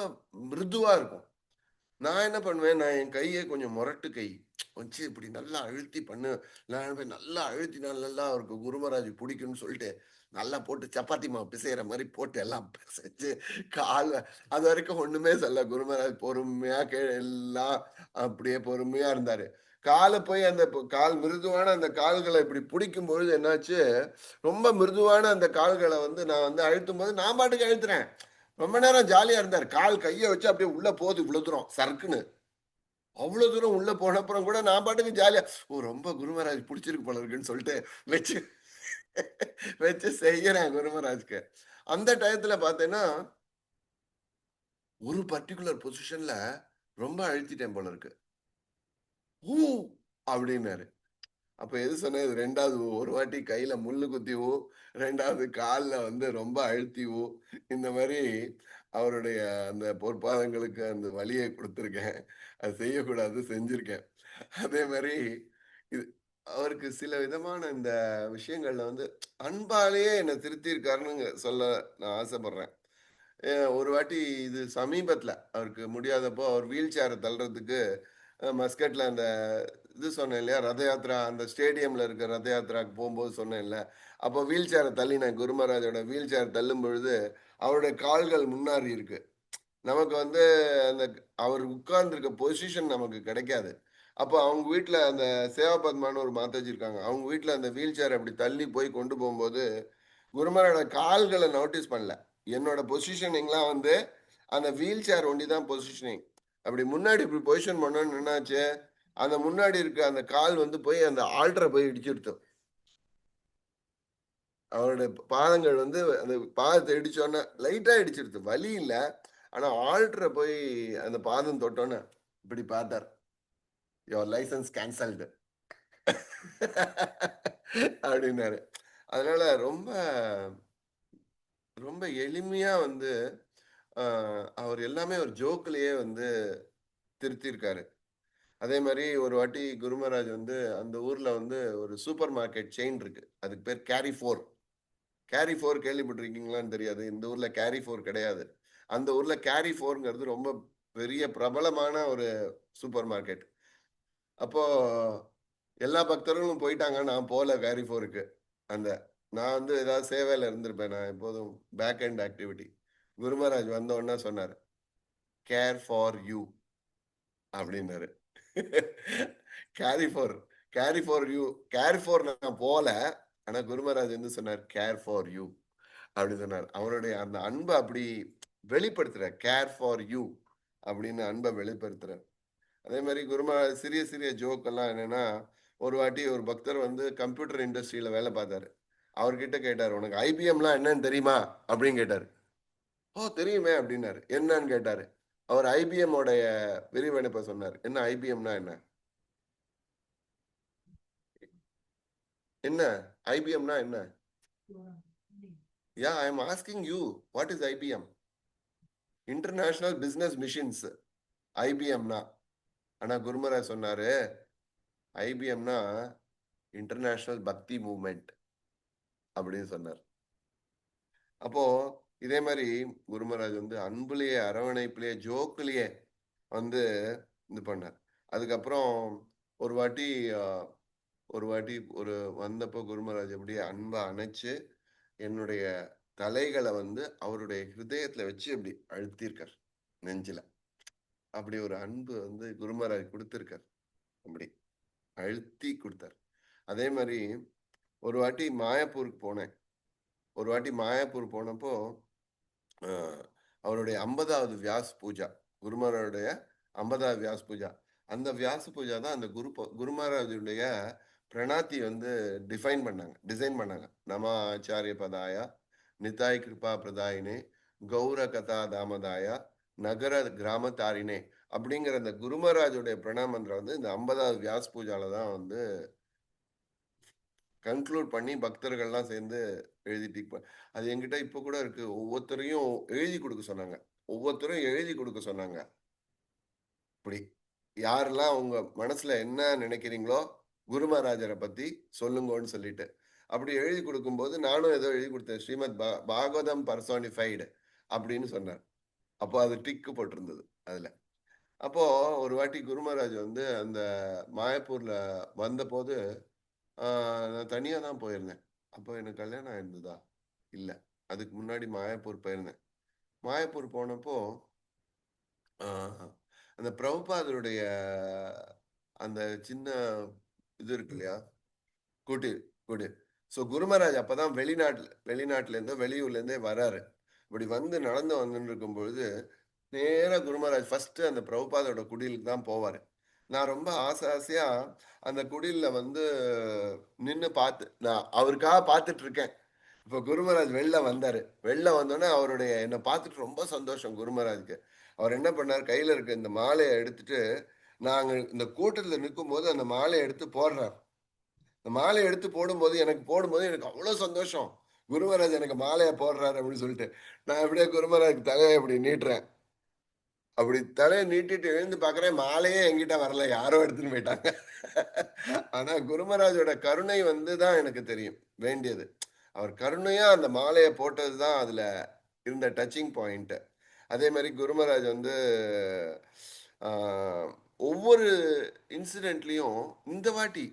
மிருதுவா இருக்கும். நான் என்ன பண்ணுவேன், நான் என் கையை கொஞ்சம் முரட்டு கை வச்சு இப்படி நல்லா அழுத்தி நல்லா அழுத்தினா நல்லா அவருக்கு குருமராஜ் பிடிக்கும்னு சொல்லிட்டு நல்லா போட்டு சப்பாத்தி மாவு பிசைகிற மாதிரி போட்டு எல்லாம் பிசைச்சு கால், அது வரைக்கும் ஒண்ணுமே சொல்ல. குருமராஜ் பொறுமையா எல்லாம் அப்படியே பொறுமையா இருந்தாரு. காலை போய் அந்த கால் மிருதுவான அந்த கால்களை இப்படி பிடிக்கும் பொழுது என்னாச்சு, ரொம்ப மிருதுவான அந்த கால்களை வந்து நான் வந்து அழுத்தும் போது நான் பாட்டுக்கு அழுத்துறேன். ரொம்ப நேரம் ஜாலியா இருந்தார். கால் கையை வச்சு அப்படியே உள்ள போகுது இவ்வளவு தூரம் சறுக்குன்னு. அவ்வளவு தூரம் உள்ள போன அப்புறம் கூட நான் பாட்டுக்கு ஜாலியா, ரொம்ப குருமராஜ் பிடிச்சிருக்கு போல இருக்குன்னு சொல்லிட்டு வச்சு வச்சு செய்யறேன் குருமராஜ்க்கு. அந்த டயத்துல பார்த்தேன்னா ஒரு பர்டிகுலர் பொசிஷன்ல ரொம்ப அழுத்திட்டேன் போல இருக்கு. ஊ அப்படின்னாரு. அப்ப எது சொன்னேன், இது 2வது ஒரு வாட்டி கையில முள்ளு குத்திவும், 2வது கால்ல வந்து ரொம்ப அழுத்திவும், இந்த மாதிரி அவருடைய அந்த பொற்பாதங்களுக்கு அந்த வலியை கொடுத்திருக்கேன். அது செய்யக்கூடாது, செஞ்சிருக்கேன். அதே மாதிரி இது அவருக்கு சில விதமான இந்த விஷயங்கள்ல வந்து அன்பாலேயே என்னை திருத்தியிருக்காருன்னு சொல்ல நான் ஆசைப்படுறேன். ஒரு வாட்டி இது சமீபத்துல அவருக்கு முடியாதப்போ அவர் வீல் சேரை தள்ளுறதுக்கு மஸ்கட்ல அந்த இது சொன்னேன் இல்லையா, ரத யாத்ரா அந்த ஸ்டேடியம்ல இருக்க ரத யாத்ராக்கு போகும்போது சொன்னேன்ல, அப்போ வீல் சேரை தள்ளினேன். குருமராஜோட வீல் சேர் தள்ளும் பொழுது அவருடைய கால்கள் முன்னாடி இருக்கு. நமக்கு வந்து அந்த அவர் உட்கார்ந்துருக்க பொசிஷன் நமக்கு கிடைக்காது. அப்போ அவங்க வீட்ல அந்த சேவா பத்மான்னு ஒரு மாதாஜி இருக்காங்க. அவங்க வீட்ல அந்த வீல் சேர் அப்படி தள்ளி போய் கொண்டு போகும்போது, குருமரோட கால்கள நோட்டீஸ் பண்ணல. என்னோட பொசிஷனிங்லாம் வந்து அந்த வீல் சேர் ஒண்டி தான் பொசிஷனிங். அப்படி முன்னாடி இப்படி பொசிஷன் பண்ணோம்னு என்னாச்சு, அந்த முன்னாடி இருக்க அந்த கால் வந்து போய் அந்த ஆல்டர போய் இடிச்சிடுத்து. அவருடைய பாதங்கள் வந்து அந்த பாதத்த இடிச்சோனே லைட்டா இடிச்சிடுத்து. வலி இல்ல. ஆனா ஆல்டர போய் அந்த பாதம் தொட்டோனே இப்படி பார்த்தார். யுவர் லைசென்ஸ் கேன்சல்டு அப்படின்னாரு. அதனால ரொம்ப ரொம்ப எளிமையா வந்து அவர் எல்லாமே ஒரு ஜோக்லயே வந்து திருத்தியிருக்காரு. அதே மாதிரி ஒரு வாட்டி குருமராஜ் வந்து அந்த ஊர்ல வந்து ஒரு சூப்பர் மார்க்கெட் செயின் இருக்கு. அதுக்கு பேர் கேரி ஃபோர். கேரி ஃபோர் கேள்விப்பட்டிருக்கீங்களான்னு தெரியாது. இந்த ஊர்ல கேரி ஃபோர் கிடையாது. அந்த ஊர்ல கேரி ஃபோர்ங்கிறது ரொம்ப பெரிய பிரபலமான ஒரு சூப்பர் மார்க்கெட். அப்போ எல்லா பக்தர்களும் போயிட்டாங்க. நான் போல கேரி ஃபோருக்கு. அந்த நான் வந்து ஏதாவது சேவையில இருந்திருப்பேன். நான் எப்போதும் பேக் எண்ட் ஆக்டிவிட்டி. குருமராஜ் வந்த உடனே சொன்னார், கேர் ஃபார் யூ அப்படின்னாரு. Carry for carry for you carry for நான் போல. ஆனா குருமராஜ் வந்து சொன்னார், கேர் ஃபார் யூ அப்படி சொன்னார். அவருடைய அந்த அன்பை அப்படி வெளிப்படுத்துறார். கேர் ஃபார் யூ அப்படின்னு அன்பை வெளிப்படுத்துறார். அதே மாதிரி குருமராஜ் சிறிய சிறிய ஜோக் எல்லாம் என்னன்னா, ஒரு வாட்டி ஒரு பக்தர் வந்து கம்ப்யூட்டர் இண்டஸ்ட்ரியில வேலை பார்த்தாரு. அவர்கிட்ட கேட்டார், உனக்கு ஐபிஎம்லாம் என்னன்னு தெரியுமா அப்படின்னு கேட்டாரு. ஓ தெரியுமே அப்படின்னாரு. என்னன்னு கேட்டாரு. அவர் ஐபிஎம் உடைய விரிவடைப்பை சொன்னார். என்ன ஐபிஎம்னா என்ன என்ன ஐபிஎம்னா என்ன? Yeah I am asking you, what is IBM? International business machines ஐபிஎம்னா. ஆனா குருமராஜ் சொன்னாரு, ஐபிஎம்னா இன்டர்நேஷனல் பக்தி மூவ்மெண்ட் அப்படின்னு சொன்னார். அப்போ இதே மாதிரி குருமராஜ் வந்து அன்புலயே அரவணைப்புலயே ஜோக்குலயே வந்து இது பண்ணார். அதுக்கப்புறம் ஒரு வாட்டி ஒரு வந்தப்போ குருமராஜ் அப்படியே அன்பா அணைச்சு என்னுடைய தலைகளை வந்து அவருடைய ஹிருதயத்துல வச்சு அப்படி அழுத்திருக்கார் நெஞ்சில. அப்படி ஒரு அன்பு வந்து குருமராஜ் கொடுத்திருக்கார். அப்படி அழுத்தி கொடுத்தார். அதே மாதிரி ஒரு வாட்டி மாயாப்பூருக்கு போனேன். ஒரு வாட்டி மாயாப்பூர் போனப்போ அவருடைய 50வது வியாஸ் பூஜா, குருமராஜுடைய 50வது வியாஸ் பூஜா. அந்த வியாச பூஜா தான் அந்த குருமராஜுடைய பிரணாத்தி வந்து டிசைன் பண்ணாங்க. நம ஆச்சாரிய பதாயா நிதாய் கிருபா பிரதாயினே கௌர கதா தாமதாயா நகர கிராம தாரினே அப்படிங்கிற அந்த குருமராஜுடைய பிரணாமந்திரம் வந்து இந்த 50வது வியாஸ் பூஜால தான் வந்து கன்க்ளூட் பண்ணி பக்தர்கள்லாம் சேர்ந்து எழுதிட்டு. அது என்கிட்ட இப்ப கூட இருக்கு. ஒவ்வொருத்தரையும் எழுதி கொடுக்க சொன்னாங்க. இப்படி யாரெல்லாம் உங்க மனசுல என்ன நினைக்கிறீங்களோ குருமராஜரை பத்தி சொல்லுங்கன்னு சொல்லிட்டு அப்படி எழுதி கொடுக்கும்போது நானும் ஏதோ எழுதி கொடுத்தேன், ஸ்ரீமத் பாகவதம் பர்சோனிஃபைடு அப்படின்னு சொன்னார். அப்போ அது டிக்கு போட்டிருந்தது அதுல. அப்போ ஒரு வாட்டி குருமராஜ் வந்து அந்த மாயப்பூர்ல வந்த போது நான் தனியா தான் போயிருந்தேன். அப்போ எனக்கு கல்யாணம் ஆயிருந்ததா இல்ல, அதுக்கு முன்னாடி மாயப்பூர் போயிருந்தேன். மாயப்பூர் போனப்போ அந்த பிரபுபாதருடைய அந்த சின்ன இது இருக்கு இல்லையா, குடிர் குடிர். ஸோ குருமராஜ் அப்பதான் வெளிநாட்டுல இருந்தோ வெளியூர்ல இருந்தே வராரு. இப்படி வந்து நடந்து வந்துட்டு இருக்கும் பொழுது நேரா குருமராஜ் ஃபர்ஸ்ட் அந்த பிரபுபாதோட குடிலுக்கு தான் போவாரு. நான் ரொம்ப ஆசையா அந்த குடில்ல வந்து நின்று நான் அவருக்காக பார்த்துட்டு இருக்கேன். இப்போ குருமராஜ் வெளில வந்தோடனே அவருடைய என்னை பார்த்துட்டு ரொம்ப சந்தோஷம் குருமராஜுக்கு. அவர் என்ன பண்ணார், கையில இருக்க இந்த மாலையை எடுத்துட்டு நாங்க இந்த கூட்டத்துல நிற்கும் போது அந்த மாலையை எடுத்து போடுறார். இந்த மாலையை எடுத்து போடும்போது எனக்கு அவ்வளவு சந்தோஷம். குருமராஜ் எனக்கு மாலையை போடுறாரு அப்படின்னு சொல்லிட்டு நான் எப்படியே குருமராஜ் தலையை அப்படி நீட்டுறேன். அப்படி தலையை நீட்டிட்டு எழுந்து பாக்குறேன், மாலையே என்கிட்ட வரல, யாரோ எடுத்துன்னு போயிட்டாங்க. ஆனா குருமராஜோட கருணை தான் எனக்கு தெரியும் வேண்டியது. அவர் கருணையா அந்த மாலையை போட்டதுதான் அதுல இருந்த டச்சிங் பாயிண்ட். அதே மாதிரி குருமராஜ் ஒவ்வொரு இன்சிடென்ட்லயும் இந்த வாட்டி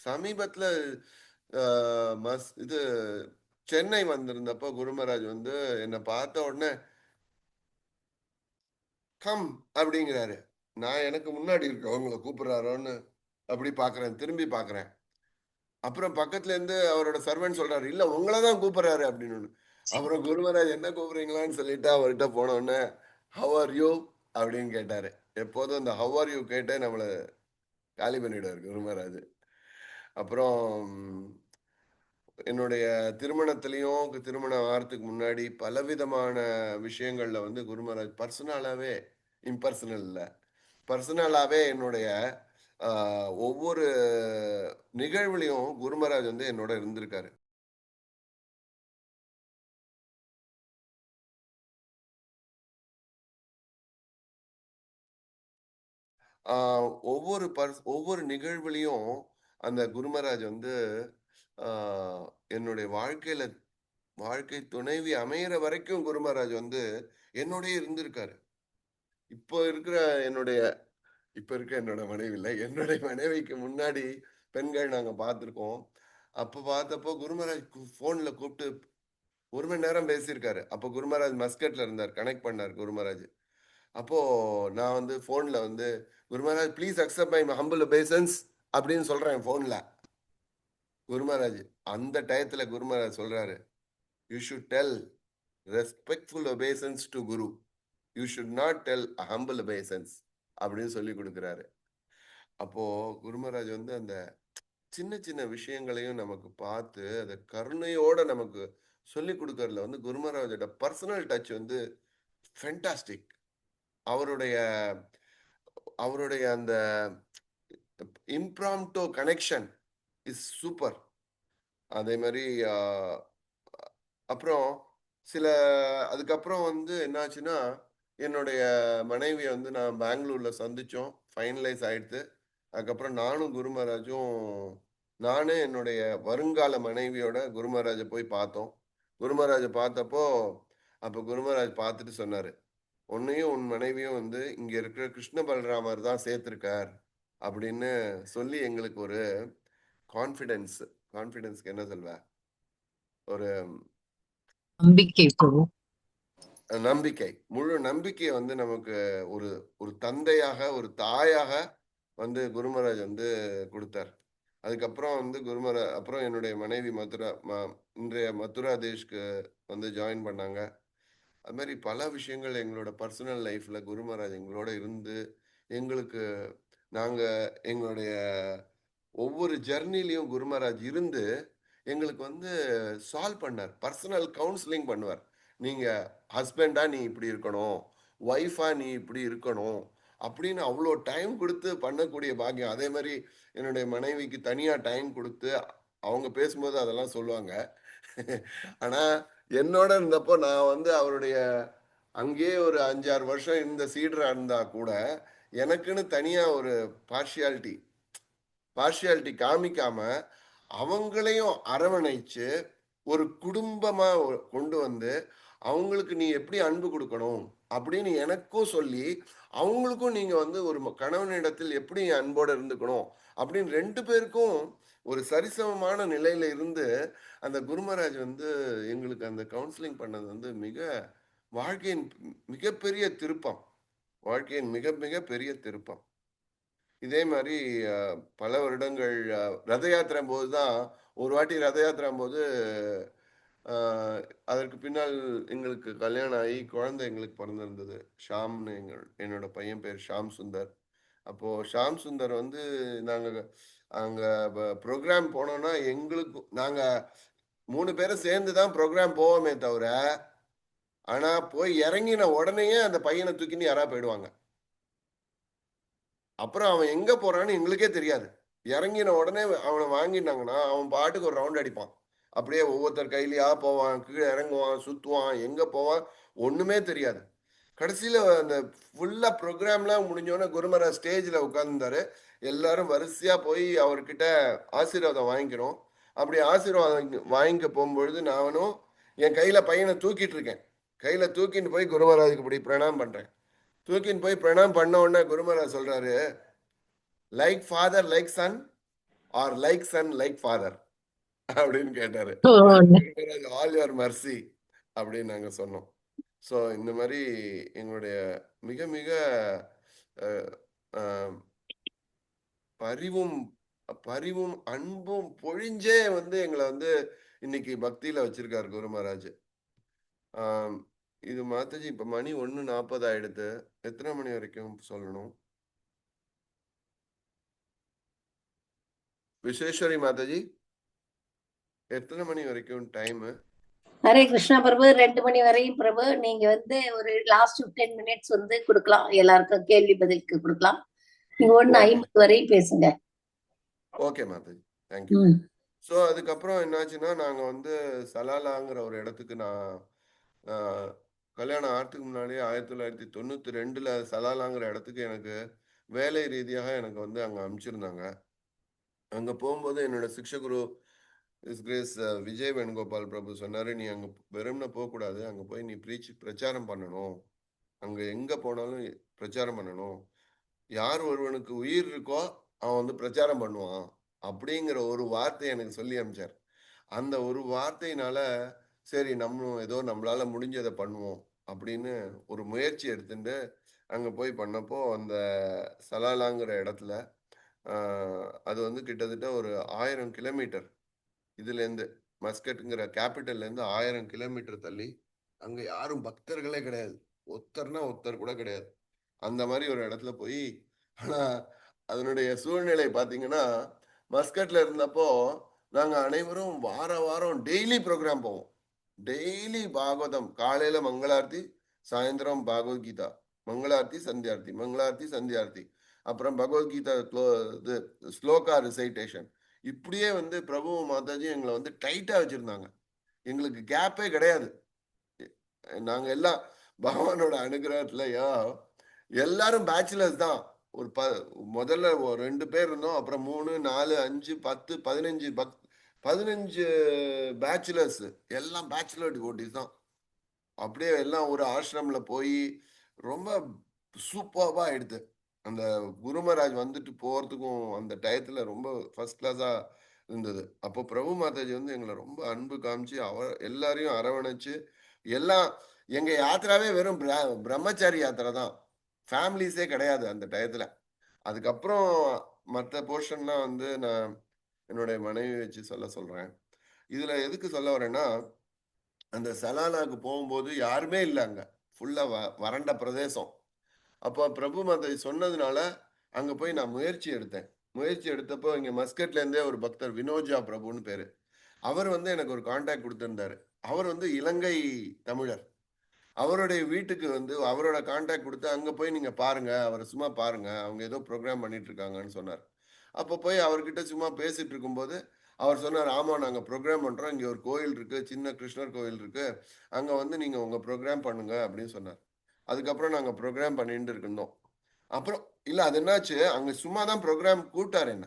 சமீபத்துல இது சென்னை வந்திருந்தப்போ குருமராஜ் என்னை பார்த்த உடனே கம் அப்படிங்கிறாரு. நான் எனக்கு முன்னாடி இருக்கவங்களை கூப்பிடுறாரோன்னு அப்படி பாக்குறேன், திரும்பி பாக்குறேன். அப்புறம் பக்கத்துல இருந்து அவரோட சர்வன்ட் சொல்றாரு, இல்ல உங்களதான் கூப்பிடுறாரு அப்படின்னு. அப்புறம் குருமராஜ் என்ன கூப்பிடுறீங்களான்னு சொல்லிட்டு அவர்கிட்ட போன உடனே ஹவ் ஆர் யூ அப்படின்னு கேட்டாரு. எப்போதும் இந்த ஹவ் ஆர் யூ கேட்டே நம்மள காலி பண்ணிடுவார் குருமராஜ். அப்புறம் என்னுடைய திருமணத்திலையும் திருமணம் ஆகிறதுக்கு முன்னாடி பலவிதமான விஷயங்கள்ல குருமராஜ் பர்சனலாவே, இம்பர்சனல் இல்ல, பர்சனலாவே என்னுடைய ஒவ்வொரு நிகழ்வுலையும் குருமராஜ் என்னோட இருந்திருக்காரு. ஒவ்வொரு நிகழ்வுலையும் அந்த குருமராஜ் என்னுடைய வாழ்க்கை துணைவி அமையிற வரைக்கும் குருமராஜ் என்னோடய இருந்திருக்காரு. இப்போ இருக்கிற என்னோட மனைவி இல்லை, என்னுடைய மனைவிக்கு முன்னாடி பெண்கள் நாங்க பார்த்திருக்கோம். அப்ப பார்த்தப்போ குருமராஜ் போன்ல கூப்பிட்டு 1 மணி நேரம் பேசியிருக்காரு. அப்போ குருமராஜ் மஸ்கட்ல இருந்தார், கனெக்ட் பண்ணார் குருமராஜ். அப்போ நான் போன்ல Gurumaharaj please accept my humble obeisances அப்படின்னு சொல்றேன் போன்ல. குருமராஜ் அந்த டயத்துல குருமராஜ் சொல்றாரு, you should tell respectful obeisances to guru, you should not tell humble obeisances அப்படின்னு சொல்லி கொடுக்குறாரு. அப்போ குருமராஜ் அந்த சின்ன சின்ன விஷயங்களையும் நமக்கு பார்த்து அதை கருணையோட நமக்கு சொல்லி கொடுக்கறதுல குருமராஜோட பர்சனல் டச் ஃபென்டாஸ்டிக். அவருடைய அந்த இம்ப்ராம்டோ கனெக்ஷன் இஸ் சூப்பர். அதே மாதிரி அப்புறம் அதுக்கப்புறம் என்னாச்சுன்னா, என்னுடைய மனைவியை நான் பெங்களூர்ல சந்திச்சோம், ஃபைனலைஸ் ஆயிடுத்து. அதுக்கப்புறம் நானே என்னுடைய வருங்கால மனைவியோட குருமராஜை போய் பார்த்தோம். குருமராஜை பார்த்தப்போ அப்போ குருமராஜ் பார்த்துட்டு சொன்னாரு, உன்னையும் உன் மனைவியும் இங்க இருக்கிற கிருஷ்ண பலராமர் தான் சேர்த்திருக்கார் அப்படின்னு சொல்லி எங்களுக்கு ஒரு கான்ஃபிடன்ஸ்க்கு என்ன சொல்வ, ஒரு நம்பிக்கை, முழு நம்பிக்கையை நமக்கு ஒரு தந்தையாக, ஒரு தாயாக குருமராஜ் கொடுத்தார். அதுக்கப்புறம் அப்புறம் என்னுடைய மனைவி இன்றைய மதுரா தேஷ்க்கு ஜாயின் பண்ணாங்க. அது மாதிரி பல விஷயங்கள் எங்களோட பர்சனல் லைஃப்ல குருமராஜ் எங்களோட இருந்து எங்களுடைய ஒவ்வொரு ஜர்னிலையும் குருமராஜ் இருந்து எங்களுக்கு சால்வ் பண்ணார். பர்சனல் கவுன்சிலிங் பண்ணுவார். நீங்க ஹஸ்பண்டா நீ இப்படி இருக்கணும், ஒய்ஃபா நீ இப்படி இருக்கணும் அப்படின்னு அவ்வளோ டைம் கொடுத்து பண்ணக்கூடிய பாக்கியம். அதே மாதிரி என்னுடைய மனைவிக்கு தனியா டைம் கொடுத்து அவங்க பேசும்போது அதெல்லாம் சொல்லுவாங்க. ஆனா என்னோட இருந்தப்போ நான் அவருடைய அங்கேயே ஒரு 5-6 வருஷம் இருந்த சீடரா இருந்தா கூட எனக்குன்னு தனியா ஒரு பார்ஷியாலிட்டி காமிக்காம அவங்களையும் அரவணைச்சு ஒரு குடும்பமா கொண்டு அவங்களுக்கு நீ எப்படி அன்பு கொடுக்கணும் அப்படின்னு எனக்கும் சொல்லி, அவங்களுக்கும் நீங்க ஒரு கணவனிடத்தில் எப்படி அன்போட இருந்துக்கணும் அப்படின்னு 2 பேருக்கும் ஒரு சரிசமமான நிலையில இருந்து அந்த குருமராஜ் எங்களுக்கு அந்த கவுன்சிலிங் பண்ணது வாழ்க்கையின் மிகப்பெரிய திருப்பம். மிக பெரிய திருப்பம். இதே மாதிரி பல வருடங்கள் ரத யாத்திரை போதுதான், ஒரு வாட்டி ரத யாத்திரை போது அதற்கு பின்னால் எங்களுக்கு கல்யாணம் ஆகி குழந்தை எங்களுக்கு பிறந்திருந்தது. ஷாம்னு என்னோட பையன் பேர் ஷாம் சுந்தர். அப்போ ஷாம் சுந்தர் நாங்க அங்க ப்ரோக்ராம் போனோம்னா நாங்க 3 பேரும் சேர்ந்துதான் ப்ரோக்ராம் போவோமே தவிர, ஆனா போய் இறங்கின உடனேயே அந்த பையனை தூக்கின்னு யாரா போயிடுவாங்க. அப்புறம் அவன் எங்க போறான்னு எங்களுக்கே தெரியாது. இறங்கின உடனே அவனை வாங்கிட்டாங்கன்னா அவன் பாட்டுக்கு ஒரு ரவுண்ட் அடிப்பான். அப்படியே ஒவ்வொருத்தர் கையிலயா போவான், கீழே இறங்குவான், சுத்துவான், எங்க போவான் ஒண்ணுமே தெரியாது. கடைசியில அந்த ஃபுல்லா ப்ரோக்ராம்லாம் முடிஞ்சோடனே குருமராஜ் ஸ்டேஜ்ல உட்கார்ந்துருந்தாரு. எல்லாரும் வரிசையா போய் அவர்கிட்ட ஆசீர்வாதம் வாங்கிக்கிறோம். அப்படி ஆசீர்வாதம் வாங்கிக்க போகும்பொழுது நானும் என் கையில பையனை தூக்கிட்டு இருக்கேன். கையில தூக்கிட்டு போய் குருமராஜுக்கு இப்படி பிரணாம் பண்றேன். தூக்கின்னு போய் பிரணாம் பண்ண உடனே குருமராஜ் சொல்றாரு, like father like son or like son like father அப்படின்னு கேட்டாரு. ஆல் யுவர் மர்சி அப்படின்னு நாங்க சொன்னோம். ஸோ இந்த மாதிரி எங்களுடைய மிக மிக பரிவும் பரிவும் அன்பும் பொழிஞ்சே எங்களை இன்னைக்கு பக்தியில வச்சிருக்காரு குரு மகாராஜ். இது மாதாஜி இப்ப மணி 1:40 ஆயிடுது. எத்தனை மணி வரைக்கும் சொல்லணும்? விஸ்வேஸ்வரி மாதாஜி எத்தனை மணி வரைக்கும் டைம்? ஹரே கிருஷ்ணா பிரபு, 2 மணி வரையும் பிரபு. நீங்க ஒரு லாஸ்ட் 10 மினிட்ஸ் கொடுக்கலாம், எல்லாருக்கும் கேள்வி பதிலுக்கு கொடுக்கலாம். நீங்க 1:50 வரையும் பேசுங்க. Okay Mataji, thank you. ஸோ அதுக்கப்புறம் என்னாச்சுன்னா நாங்க சலாலாங்கிற ஒரு இடத்துக்கு நான் கல்யாணம் ஆகிறதுக்கு முன்னாடி 1992 சலாலாங்கிற இடத்துக்கு எனக்கு வேலை ரீதியாக எனக்கு அங்க அனுப்பிச்சிருந்தாங்க. அங்க போகும்போது என்னோட சிக்ஷகுரு கிரேஸ் விஜய் வேணுகோபால் பிரபு சொன்னாரு, நீ அங்க வெறும்னா போகக்கூடாது, அங்க போய் நீ பிரச்சாரம் பண்ணணும், அங்க எங்க போனாலும் பிரச்சாரம் பண்ணணும், யார் ஒருவனுக்கு உயிர் இருக்கோ அவன் பிரச்சாரம் பண்ணுவான் அப்படிங்கிற ஒரு வார்த்தை எனக்கு சொல்லி அனுப்பிச்சார். அந்த ஒரு வார்த்தையினால சரி நம்மளும் ஏதோ நம்மளால முடிஞ்சதை பண்ணுவோம் அப்படின்னு ஒரு முயற்சி எடுத்துட்டு அங்க போய் பண்ணப்போ அந்த சலாலாங்கிற இடத்துல அது கிட்டத்தட்ட ஒரு 1000 கிலோமீட்டர் இதுல இருந்து, மஸ்கட்ங்கிற கேபிட்டல்ல இருந்து 1000 கிலோமீட்டர் தள்ளி, அங்க யாரும் பக்தர்களே கிடையாது, ஒருத்தர் கூட கிடையாது. அந்த மாதிரி ஒரு இடத்துல போய், ஆனா அதனுடைய சூழ்நிலை பாத்தீங்கன்னா மஸ்கட்ல இருந்தப்போ நாங்க அனைவரும் வாரம் டெய்லி ப்ரோக்ராம் போவோம். டெய்லி பாகவதம், காலையில மங்களார்த்தி, சாயந்தரம் பகவத்கீதா, மங்களார்த்தி சந்தியார்த்தி, மங்களார்த்தி சந்தியார்த்தி, அப்புறம் பகவத்கீதா இது ஸ்லோகா ரிசைட்டேஷன். இப்படியே பிரபு மாதாஜி எங்களை டைட்டா வச்சிருந்தாங்க. எங்களுக்கு கேப்பே கிடையாது. நாங்க எல்லாம் பகவானோட அனுகிரகத்துலயா எல்லாரும் பேச்சுலர்ஸ் தான். ஒரு முதல்ல 2 பேர் இருந்தோம், அப்புறம் 3, 4, 5, 10, 15 பேச்சுலர்ஸ், எல்லாம் பேச்சுலர் டிவோட்டிஸ் தான். அப்படியே எல்லாம் ஒரு ஆசிரம்ல போய் ரொம்ப சூப்பர்வா ஆயிடுது. அந்த குருமராஜ் போறதுக்கும் அந்த டயத்துல ரொம்ப ஃபர்ஸ்ட் கிளாஸா இருந்தது. அப்போ பிரபு மாதாஜி எங்களை ரொம்ப அன்பு காமிச்சு எல்லாரையும் அரவணைச்சு, எல்லாம் எங்க யாத்திராவே வெறும் பிரம்மச்சாரி யாத்திரை தான், ஃபேமிலிஸே கிடையாது அந்த டயத்துல. அதுக்கப்புறம் மற்ற போர்ஷன்லாம் நான் என்னுடைய மனைவி வச்சு சொல்றேன். இதுல எதுக்கு சொல்ல வரேன்னா, அந்த சலாலாக்கு போகும்போது யாருமே இல்லை, அங்க ஃபுல்லா வறண்ட பிரதேசம். அப்போ பிரபு மாதாஜி சொன்னதுனால அங்க போய் நான் முயற்சி எடுத்தப்போ இங்க மஸ்கட்ல இருந்தே ஒரு பக்தர் வினோஜா பிரபுன்னு பேரு, அவர் எனக்கு ஒரு கான்டாக்ட் கொடுத்திருந்தாரு. அவர் இலங்கை தமிழர். அவருடைய வீட்டுக்கு அவரோட கான்டாக்ட் கொடுத்து அங்க போய் நீங்க பாருங்க, அவரை சும்மா பாருங்க, அவங்க ஏதோ ப்ரோக்ராம் பண்ணிட்டு இருக்காங்கன்னு சொன்னார். அப்போ போய் அவர்கிட்ட சும்மா பேசிட்டு இருக்கும்போது அவர் சொன்னார், ஆமா நாங்க ப்ரோக்ராம் பண்றோம், இங்க ஒரு கோயில் இருக்கு, சின்ன கிருஷ்ணர் கோயில் இருக்கு, அங்க நீங்க உங்க ப்ரோக்ராம் பண்ணுங்க அப்படின்னு சொன்னார். அதுக்கப்புறம் நாங்க ப்ரோக்ராம் பண்ணிட்டு இருந்தோம். அப்புறம் இல்ல அது என்னாச்சு, அங்க சும்மா தான் ப்ரோக்ராம் கூட்டாரு என்ன.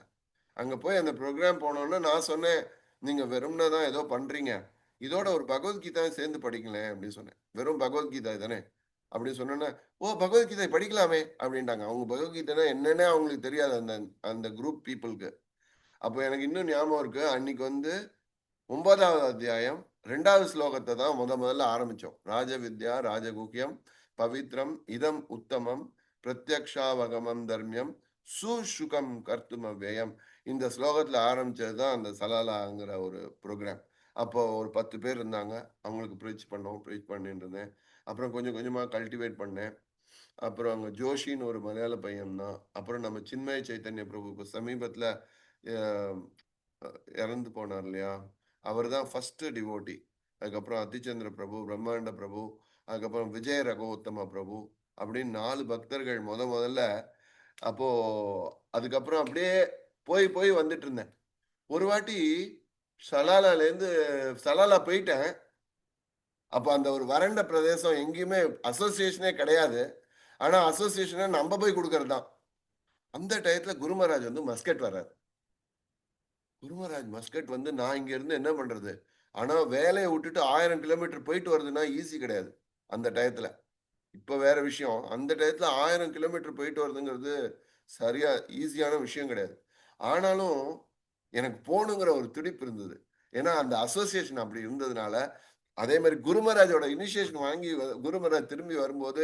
அங்க போய் அந்த ப்ரோக்ராம் போனோன்னு நான் சொன்னேன், நீங்க வெறும்னா தான் ஏதோ பண்றீங்க, இதோட ஒரு பகவத்கீதா சேர்ந்து படிக்கலேன் அப்படின்னு சொன்னேன். வெறும் பகவத்கீதா தானே அப்படின்னு சொன்னேன்னா, ஓ பகவத்கீதை படிக்கலாமே அப்படின்ட்டாங்க. அவங்க பகவத்கீதைனா என்னன்னே அவங்களுக்கு தெரியாது அந்த அந்த குரூப் பீப்புளுக்கு. அப்போ எனக்கு இன்னும் ஞாபகம் இருக்கு, அன்னைக்கு 9வது அத்தியாயம் 2வது ஸ்லோகத்தை தான் முதல்ல ஆரம்பிச்சோம். ராஜவித்யா ராஜகுஹ்யம் பவித்ரம் இதம் உத்தமம் பிரத்யக்ஷாவகமம் தர்மியம் சுசுகம் கர்த்தும் அவ்யயம். இந்த ஸ்லோகத்துல ஆரம்பிச்சதுதான் அந்த சலாலாங்கிற ஒரு ப்ரோக்ராம். அப்போ ஒரு 10 பேர் இருந்தாங்க, அவங்களுக்கு ப்ரீச் பண்ணிட்டு இருந்தேன். அப்புறம் கொஞ்சம் கொஞ்சமா கல்டிவேட் பண்ணேன். அப்புறம் அங்க ஜோஷின்னு ஒரு மலையாள பையன் தான். அப்புறம் நம்ம சின்மய சைத்தன்ய பிரபு சமீபத்துல இறந்து போனார் இல்லையா, அவர் தான் ஃபர்ஸ்ட் டிவோட்டி. அதுக்கப்புறம் அத்திச்சந்திர பிரபு, பிரம்மாண்ட பிரபு, அதுக்கப்புறம் விஜய ரகோத்தம பிரபு, அப்படின்னு 4 பக்தர்கள் முதல்ல. அப்போ அதுக்கப்புறம் அப்படியே போய் போய் வந்துட்டு இருந்தேன். ஒரு வாட்டி சலாலா போயிட்டேன். அப்போ அந்த ஒரு வறண்ட பிரதேசம், எங்கேயுமே அசோசியேஷனே கிடையாது. ஆனா அசோசியேஷனை நம்ம போய் கொடுக்கறது தான். அந்த டயத்துல குருமராஜ் வந்து மஸ்கட் வர்றாரு. குருமராஜ் மஸ்கட் வந்து நான் இங்க இருந்து என்ன பண்றது? ஆனா வேலையை விட்டுட்டு 1000 கிலோமீட்டர் போயிட்டு வருதுன்னா ஈஸி கிடையாது அந்த டயத்துல. இப்ப வேற விஷயம். அந்த டயத்துல 1000 கிலோமீட்டர் போயிட்டு வருதுங்கிறது சரியா ஈஸியான விஷயம் கிடையாது. ஆனாலும் எனக்கு போகணுங்கிற ஒரு துடிப்பு இருந்தது. ஏன்னா அந்த அசோசியேஷன் அப்படி இருந்ததுனால. அதே மாதிரி குருமராஜோட இனிஷியேஷன் வாங்கி குருமராஜ் திரும்பி வரும்போது,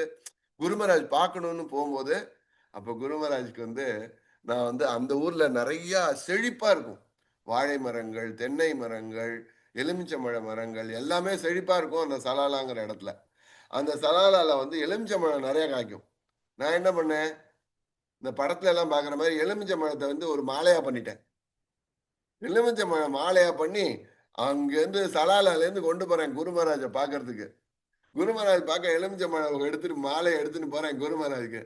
குருமராஜ் பார்க்கணும்னு போகும்போது, அப்ப குருமராஜுக்கு வந்து நான் வந்து அந்த ஊர்ல நிறைய செழிப்பா இருக்கும். வாழை மரங்கள், தென்னை மரங்கள், எலுமிச்சம்பழ மரங்கள் எல்லாமே செழிப்பா இருக்கும் அந்த சலாலாங்கிற இடத்துல. அந்த சலாலால வந்து எலுமிச்சம்பழம் நிறைய காய்க்கும். நான் என்ன பண்ணேன், இந்த படத்துல எல்லாம் பாக்குற மாதிரி எலுமிச்சம்பழத்தை வந்து ஒரு மாலையா பண்ணிட்டேன். எலுமிச்சம்பழம் மாலையா பண்ணி அங்கிருந்து சலாலால இருந்து கொண்டு போறேன் குருமராஜை பாக்குறதுக்கு. குருமராஜ் பார்க்க எலுமிச்சம்பழம் எடுத்துட்டு மாலையை எடுத்துட்டு போறேன் குருமராஜுக்கு.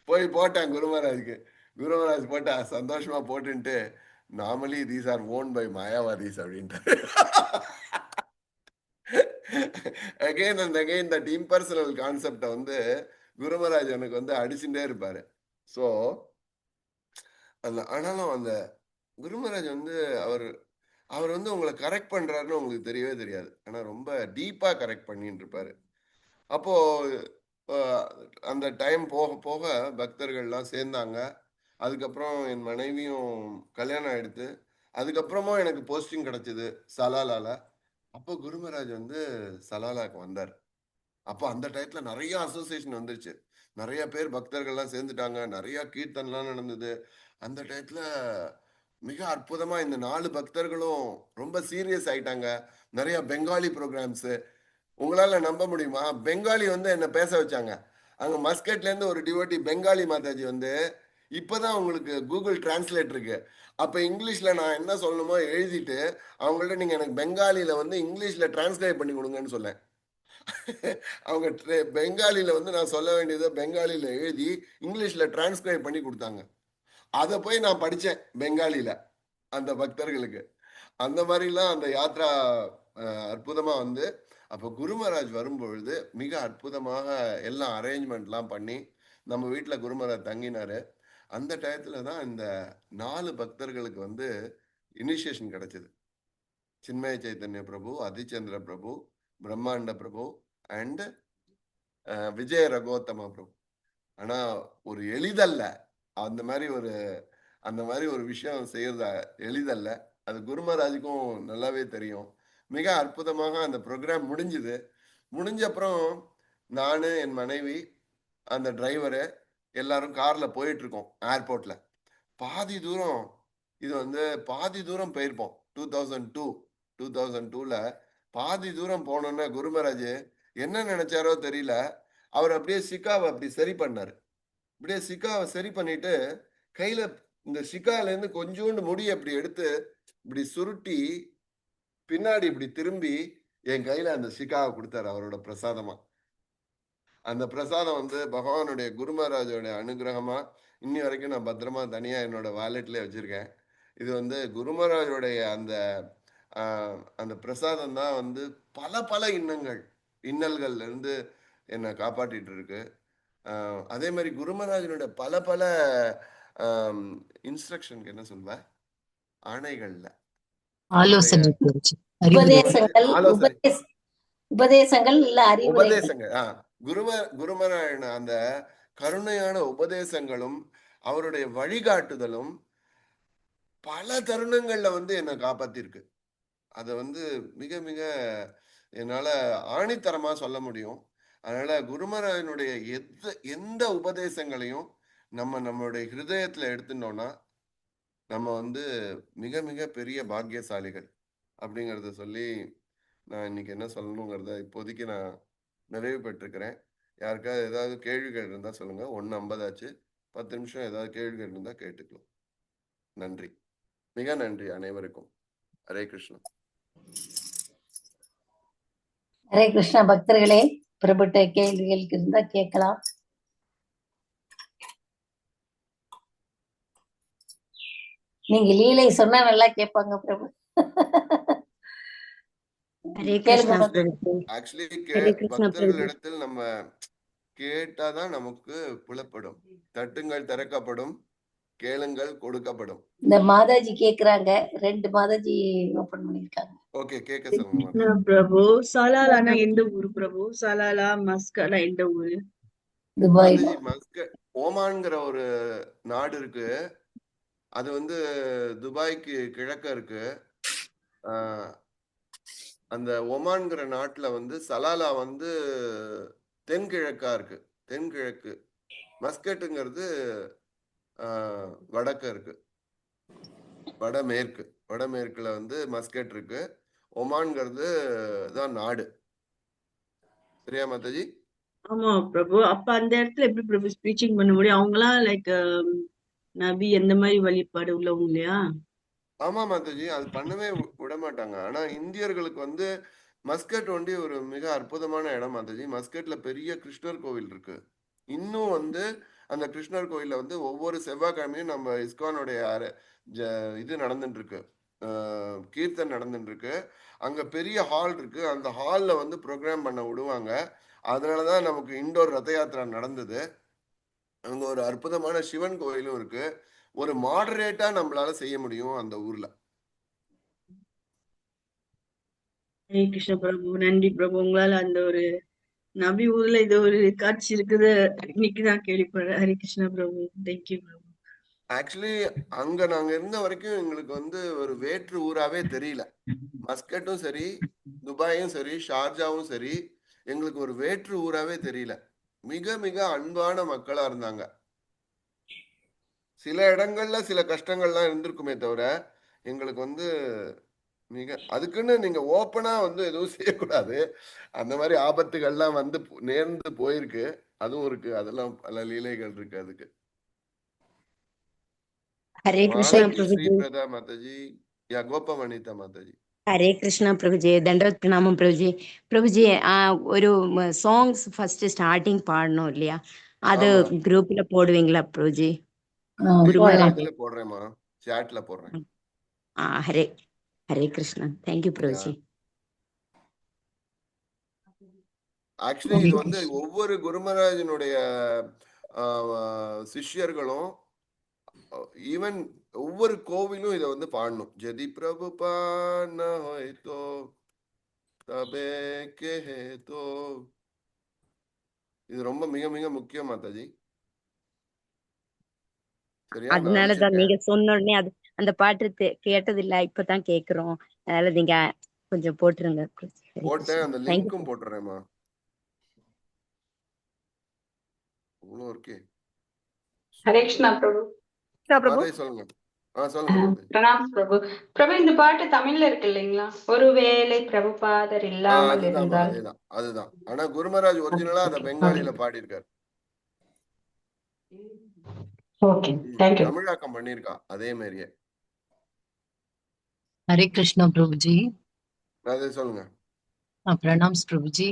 போய் போட்டேன் குருமராஜுக்கு. குருமராஜ் போட்டா சந்தோஷமா போட்டுன்ட்டு, normally these are own by மாயாவாதிஸ் அப்படின்ட்டு. Again and again that impersonal கான்செப்டை வந்து குருமராஜ் எனக்கு வந்து அடிச்சுட்டே இருப்பாரு. ஸோ ஆனாலும் அந்த குருமராஜ் வந்து அவர் அவர் வந்து உங்களை கரெக்ட் பண்றாருன்னு உங்களுக்கு தெரியவே தெரியாது. ஆனா ரொம்ப டீப்பா கரெக்ட் பண்ணிட்டு இருப்பாரு. அப்போ அந்த டைம் போக போக பக்தர்கள்லாம் சேர்ந்தாங்க. அதுக்கப்புறம் என் மனைவியும் கல்யாணம் ஆயிடுத்து. அதுக்கப்புறமும் எனக்கு போஸ்டிங் கிடைச்சது சலாலால. அப்போ குருமராஜ் வந்து சலாலாக்கு வந்தார். அப்போ அந்த டயத்துல நிறைய அசோசியேஷன் வந்துருச்சு. நிறைய பேர் பக்தர்கள்லாம் சேர்ந்துட்டாங்க. நிறைய கீர்த்தன்லாம் நடந்தது. அந்த டயத்துல மிக அற்புதமா இந்த 4 பக்தர்களும் ரொம்ப சீரியஸ் ஆயிட்டாங்க. நிறைய பெங்காலி ப்ரோக்ராம்ஸ். உங்களால நம்ப முடியுமா? பெங்காலி வந்து என்ன பேச வச்சாங்க. அங்க மஸ்கட்ல இருந்து ஒரு டிவோட்டி பெங்காலி மாதாஜி வந்து, இப்பதான் உங்களுக்கு கூகுள் டிரான்ஸ்லேட் இருக்கு. அப்ப இங்கிலீஷ்ல நான் என்ன சொல்லணுமோ எழுதிட்டு அவங்கள்ட்ட நீங்க எனக்கு பெங்காலில வந்து இங்கிலீஷ்ல டிரான்ஸ்லேட் பண்ணி கொடுங்கன்னு சொன்னேன். அவங்க பெங்காலில வந்து நான் சொல்ல வேண்டியதை பெங்காலில எழுதி இங்கிலீஷ்ல டிரான்ஸ்கிரைப் பண்ணி கொடுத்தாங்க. அதை போய் நான் படிச்சேன் பெங்காலில அந்த பக்தர்களுக்கு. அந்த மாதிரிலாம் அந்த யாத்ரா அற்புதமா வந்து, அப்போ குருமராஜ் வரும்பொழுது மிக அற்புதமாக எல்லாம் அரேஞ்ச்மெண்ட்லாம் பண்ணி நம்ம வீட்டில் குருமராஜ் தங்கினாரு. அந்த டயத்துல தான் இந்த 4 பக்தர்களுக்கு வந்து இனிஷியேஷன் கிடைச்சது. சின்மய சைத்தன்ய பிரபு, அதிச்சந்திர பிரபு, பிரம்மாண்ட பிரபு அண்ட் விஜய ரகோத்தம பிரபு. ஆனா ஒரு எளிதல்ல. அந்த மாதிரி ஒரு விஷயம் செய்யறத எளிதல்ல. அது குருமராஜுக்கும் நல்லாவே தெரியும். மிக அற்புதமாக அந்த ப்ரோக்ராம் முடிஞ்சுது. முடிஞ்ச அப்புறம் நான், என் மனைவி, அந்த டிரைவரு எல்லாரும் கார்ல போயிட்டு இருக்கோம் ஏர்போர்ட்ல. பாதி தூரம் போயிருப்போம். 2002ல பாதி தூரம் போனோன்னே குருமராஜ் என்ன நினைச்சாரோ தெரியல, அவர் அப்படியே சிக்காவை அப்படி சரி பண்ணாரு. இப்படியே சிக்காவை சரி பண்ணிட்டு கையில இந்த சிக்கால இருந்து கொஞ்சோண்டு முடி அப்படி எடுத்து இப்படி சுருட்டி பின்னாடி இப்படி திரும்பி என் கையில அந்த சிக்காவை கொடுத்தாரு அவரோட பிரசாதமா. அந்த பிரசாதம் வந்து பகவானுடைய குருமராஜோட அனுகிரகமா இன்னி வரைக்கும் நான் பத்திரமா தனியா என்னோட வாலெட்ல வச்சிருக்கேன். இது வந்து குருமராஜோடைய அந்த பிரசாதம் தான் வந்து பல இன்னல்கள்ல இருந்து என்னை காப்பாற்றிட்டு இருக்கு. அதே மாதிரி குருமராஜனோட பல இன்ஸ்ட்ரக்ஷனுக்கு என்ன சொல்வ, ஆணைகள்ல உபதேசங்கள் இல்ல அறிவுரை. உபதேசங்கள் குருமராஜன் அந்த கருணையான உபதேசங்களும் அவருடைய வழிகாட்டுதலும் பல தருணங்கள்ல வந்து என்னை காப்பாத்திருக்கு. அதை வந்து மிக மிக என்னால ஆணித்தரமா சொல்ல முடியும். அதனால குருமராஜனுடைய எந்த உபதேசங்களையும் நம்மளுடைய ஹிருதயத்துல எடுத்துட்டோம்னா நம்ம வந்து மிக மிக பெரிய பாக்கியசாலிகள் அப்படிங்கிறத சொல்லி நான் இன்னைக்கு என்ன சொல்லணுங்கிறத இப்போதைக்கு நான் நிறைவு பெற்றிருக்கிறேன். யாருக்காவது ஏதாவது கேள்விகள் இருந்தா சொல்லுங்க. 1:50 ஆச்சு. 10 நிமிஷம் ஏதாவது கேள்விகள் இருந்தா கேட்டுக்கலாம். நன்றி, மிக நன்றி அனைவருக்கும். ஹரே கிருஷ்ணா. ஹரே கிருஷ்ணா. பக்தர்களே, பிரபுட்ட கேள்விகளுக்கு இருந்தா கேட்கலாம். நீங்க லீலை சொன்னா நல்லா கேட்பாங்க பிரபு. ஹரே கேளுங்க கிருஷ்ணா பிரபு. பிரபு. ஆக்சுவலி ஹரே கிருஷ்ணா பிரபு. பக்தர்களிடத்தில் நம்ம கேட்டாதான் நமக்கு புலப்படும். தட்டுங்கள் திறக்கப்படும், கேளுங்கள் கொடுக்கப்படும். இந்த மாதாஜி கேக்குறாங்க, 2 மாதாஜி ஓபன் பண்ணிருக்காங்க. ஓகே, கேட்க ஹரே சொல்லுங்க கிருஷ்ணா மாதாஜி. பிரபு. சலாலானா எந்த ஊரு பிரபு? சலாலா மஸ்கட்னா எந்த ஊரு? துபாய்ல. மாதாஜி மஸ்கட் ஓமான்ங்கிற ஒரு நாடு இருக்கு. அது வந்து துபாய்க்கு கிழக்க இருக்கு. ஆஹ் அந்த ஒமான்ங்கிற நாட்டுல வந்து சலாலா வந்து தென்கிழக்கா இருக்கு. தென்கிழக்கு. மஸ்கட்டுங்கிறது வடக்க இருக்கு. வடமேற்கு. வடமேற்குல வந்து மஸ்கட் இருக்கு. ஒமான்ங்கிறது தான் நாடு. சரியா மாதாஜி? ஆமா பிரபு. அப்ப அந்த இடத்துல எப்படி பிரபு ஸ்பீச்சிங் பண்ண முடியும்? அவங்களாம் லைக் நபி எந்த மாதிரி வழிபாடு உள்ளவங்க இல்லையா? ஆமா மாதாஜி, அது பண்ணவே விட மாட்டாங்க. ஆனா இந்தியர்களுக்கு வந்து மஸ்கட் ஒண்டி ஒரு மிக அற்புதமான இடம் மாதாஜி. மஸ்கட்ல பெரிய கிருஷ்ணர் கோவில் இருக்கு. இன்னும் வந்து அந்த கிருஷ்ணர் கோயில்ல வந்து ஒவ்வொரு செவ்வாய்க்கிழமையும் நம்ம இஸ்கானுடைய இது நடந்துட்டு இருக்கு. கீர்த்தன் நடந்துட்டு இருக்கு. அங்க பெரிய ஹால் இருக்கு. அந்த ஹால்ல வந்து ப்ரோக்ராம் பண்ண விடுவாங்க. அதனாலதான் நமக்கு இண்டோர் ரத யாத்திரா நடந்தது. அங்க ஒரு அற்புதமான சிவன் கோயிலும் இருக்கு. ஒரு மாடரேட்டா நம்மளால செய்ய முடியும் அந்த ஊர்ல. ஹரே கிருஷ்ண பிரபு. நன்றி பிரபு. உங்களால அந்த ஒரு நபி ஊர்ல இது ஒரு காட்சி இருக்குது இன்னைக்குதான் கேள்விப்படுறேன். ஹரே கிருஷ்ண பிரபு. தேங்க்யூ பிரபு. ஆக்சுவலி அங்க நாங்க இருந்த வரைக்கும் எங்களுக்கு வந்து ஒரு வேற்று ஊராவே தெரியல. மஸ்கட்டும் சரி, துபாயும் சரி, ஷார்ஜாவும் சரி, எங்களுக்கு ஒரு வேற்று ஊராவே தெரியல. மிக மிக அன்பான மக்களா இருந்தாங்க. சில இடங்கள்ல சில கஷ்டங்கள்லாம் இருந்திருக்குமே தவிர எங்களுக்கு வந்து மிக அதுக்குன்னு நீங்க ஓப்பனா வந்து எதுவும் செய்யக்கூடாது. அந்த மாதிரி ஆபத்துகள்லாம் வந்து நேர்ந்து போயிருக்கு. அதுவும் இருக்கு. அதெல்லாம் பல லீலைகள் இருக்கு அதுக்கு. ஹரே கிருஷ்ணா மாதாஜி பிரபுஜி. ஸ்ரீபிரதா மாதாஜி, யா கோபவனிதா மாதாஜி. ஹரே கிருஷ்ணா பிரபுஜி. தண்டவத் பிரணாமம் பிரபுஜி. பிரபுஜி ஒரு சாங்ஸ் ஃபர்ஸ்ட் ஸ்டார்டிங் பாடணும் இல்லையா? அது ஆமா, குரூப்ல போடுவீங்களா பிரபுஜி? போடலாம். இதுல போடுறேம்மா, சாட்ல போடுறேன். ஹரே ஹரே கிருஷ்ணா. தேங்க்யூ யா பிரபுஜி. ஆக்சுவலி இது வந்து ஒவ்வொரு குருமராஜனுடைய சிஷ்யர்களும் ஈவன் ஒவ்வொரு கோவிலும் இதை வந்து பாடணும். ஜதி பிரபு பான ஹோய்தோ தபே கேஹேதோ. இது ரொம்ப மிக மிக முக்கியம் மாதாஜி. சரியா? நான் அதனாலதான் அனுப்பிச்சிருக்கேன். நீங்க சொன்ன உடனே அது அந்த பாட்டு கேட்டதில்ல, இப்பதான் கேக்குறோம். அதனால நீங்க கொஞ்சம் போட்டுருங்க. ஹரே போட்டேன். கிருஷ்ணா. அந்த தேங்க்யூ. லிங்க்கும் போட்டுறேம்மா. இவ்வளோ இருக்கே. ஹரே கிருஷ்ணா பிரபு. பிரபு மாதாஜி சொல்லுங்க. சொல்லுங்க மாதாஜி. பிரணாம் பிரபு. பிரபு இந்த பாட்டு தமிழ்ல இருக்கு இல்லைங்களா? ஒருவேளை பிரபுபாதர் இல்லாமல் அதுதான்மா, இருந்தால். அதேதான் அதுதான். ஆனா குருமராஜ் ஒரிஜினலா அதை பெங்காலில பாடியிருக்காரு. Okay, thank you. தமிழாக்கம் பண்ணியிருக்கா அதே மாதிரியே. ஹரே கிருஷ்ணா பிரபுஜி. அதை சொல்லுங்க. பிரணாம்ஸ் பிரபுஜி.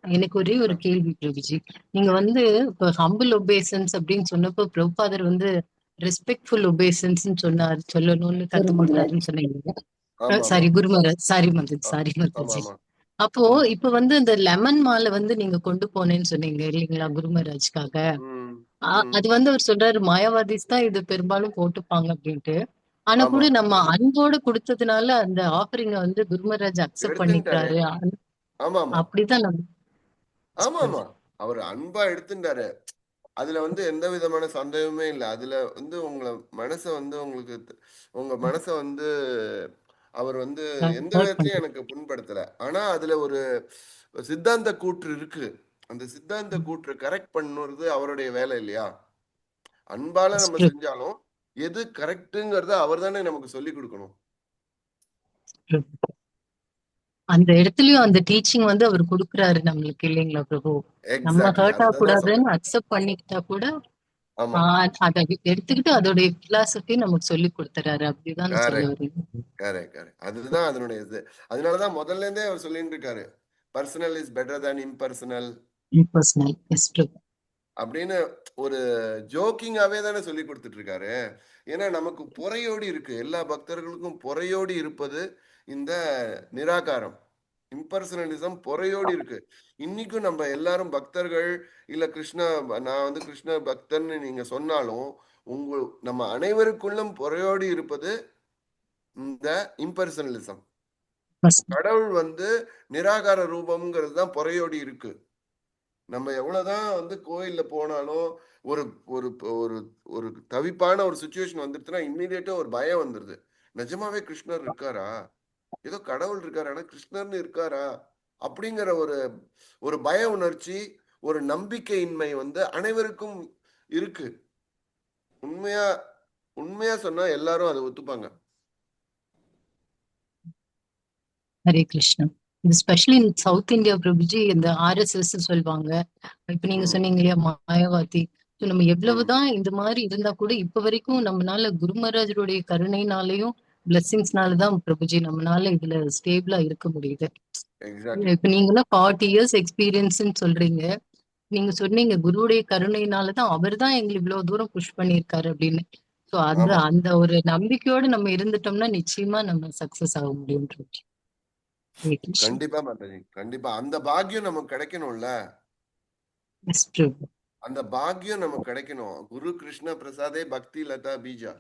எனக்கு ஒரே ஒரு கேள்வி பிரபுஜி. நீங்க வந்து இப்ப ஹம்பிள் ஒபேசன்ஸ் அப்படின்னு சொன்னப்போ பிரபுபாதர் வந்து ரெஸ்பெக்ட்ஃபுல் ஒபேசன்ஸ் சொல்லணும்னு கத்து கொடுத்தாருன்னு சொன்னீங்க. ஆமா ஆமா சாரி குருமராஜ், சாரி மதுஜி, ஆ, சாரி ஆமா மதுஜி. ஆமா. அப்போ இப்ப வந்து இந்த லெமன் மாலை வந்து நீங்க கொண்டு போனேன்னு சொன்னீங்க இல்லைங்களா குருமராஜ்காக. ம் ம் அது வந்து அவர் சொல்றாரு மாயாவாதிஸ் தான் இது பெரும்பாலும் போட்டுப்பாங்க அப்படின்ட்டு. ஆனா ஆமா, கூட நம்ம அன்போடு கொடுத்ததுனால அந்த ஆஃபரிங்க வந்து குருமராஜ் அக்செப்ட் எடுத்துட்டாரு. பண்ணிக்கிறாரு. ஆமா ஆமா அப்படிதான் ஆமா ஆமா. அவர் அன்பா எடுத்துட்டாரு. அதுல வந்து எந்த விதமான சந்தேகமே இல்லை. அதுல வந்து மனசை வந்து உங்க மனசை வந்து அவர் வந்து எந்த ஹர்ட் விதத்திலயும் எனக்கு புண்படுத்தல. ஆனா அதுல ஒரு சித்தாந்த கூற்று இருக்கு. அந்த சித்தாந்த கூற்று கரெக்ட் பண்ணுறது அவருடைய வேலை இல்லையா? அன்பால நம்ம பண்றேன். செஞ்சாலும் எது கரெக்டுங்கிறத அவர் தானே நமக்கு சொல்லி கொடுக்கணும். அந்த இடத்துலயும் அந்த டீச்சிங் வந்து அவர் கொடுக்குறாரு நம்மளுக்கு இல்லைங்களா பிரபு? நம்ம எக்ஸாக்ட்லி, ஹர்ட் அதுதான் சொல்றேன். ஆகக்கூடாதுன்னு அக்செப்ட் பண்ணிக்கிட்டா கூட ஆமா, அதை எடுத்துக்கிட்டு அதோடைய பிலாசபி நமக்கு சொல்லி கொடுத்துறாரு. அப்படிதான் சொல்ல கரெக்ட் வரீங்க. Correct correct. அதுதான் அதனுடைய இது. அதனாலதான் முதல்ல இருந்தே அவர் சொல்லிட்டு இருக்காரு, personal is better than impersonal. Impersonal. Yes Prabhu. அப்படின்னு ஒரு ஜோக்கிங்காவே தானே சொல்லி கொடுத்துட்டு இருக்காரு. ஏன்னா நமக்கு பொறையோடி இருக்கு, எல்லா பக்தர்களுக்கும் பொறையோடி இருப்பது இந்த நிராகாரம், இம்பர்சனலிசம் பொறையோடி இருக்கு. இன்னைக்கும் நம்ம எல்லாரும் பக்தர்கள் இல்ல நான் வந்து கிருஷ்ண பக்தன்னு நீங்க சொன்னாலும் நம்ம அனைவருக்குள்ளும் பொறையோடி இருப்பது இந்த இம்பர்சனலிசம். கடவுள் வந்து நிராகார ரூபம்ங்கிறது தான் பொறையோடி இருக்கு. நம்ம எவ்வளவுதான் வந்து கோயில்ல போனாலும் ஒரு ஒரு ஒரு ஒரு தவிப்பான ஒரு சுச்சுவேஷன் வந்துருச்சுன்னா இம்மீடியட்டா ஒரு பயம் வந்துருது. நிஜமாவே கிருஷ்ணர் இருக்காரா, ஏதோ கடவுள் இருக்காரு ஆனா கிருஷ்ணர்னு இருக்காரா அப்படிங்கிற ஒரு ஒரு பய உணர்ச்சி, ஒரு நம்பிக்கையின்மை வந்து அனைவருக்கும் இருக்கு. உண்மையா உண்மையா சொன்னா எல்லாரும் அதை ஒத்துப்பாங்க. ஹரே கிருஷ்ணா. இது specially in South India Prabhuji, இந்த ஆர்எஸ்எஸ் சொல்லுவாங்க. இப்ப நீங்க சொன்னீங்க இல்லையா மாயாவாதி. நம்ம எவ்வளவுதான் இந்த மாதிரி இருந்தா கூட இப்ப வரைக்கும் நம்மளால குரு மகாராஜருடைய கருணைனாலையும் பிளெஸிங்ஸ்னாலதான் பிரபுஜி நம்மளால இதுல ஸ்டேபிளா இருக்க முடியுது. இப்ப நீங்க 40 years எக்ஸ்பீரியன்ஸ்ன்னு சொல்றீங்க. நீங்க சொன்னீங்க குருவுடைய கருணையினாலதான் அவர் தான் எங்களை இவ்வளவு தூரம் புஷ் பண்ணியிருக்காரு அப்படின்னு. சோ அந்த ஒரு நம்பிக்கையோட நம்ம இருந்துட்டோம்னா நிச்சயமா நம்ம சக்சஸ் ஆக முடியும். கண்டிப்பா மாதாஜி, கண்டிப்பா அந்த பாக்கியம் நமக்கு கிடைக்கணும்ல. அந்த பாக்கியம் நமக்கு கிடைக்கணும். குரு கிருஷ்ண பிரசாதே பக்தி லதா பீஜா.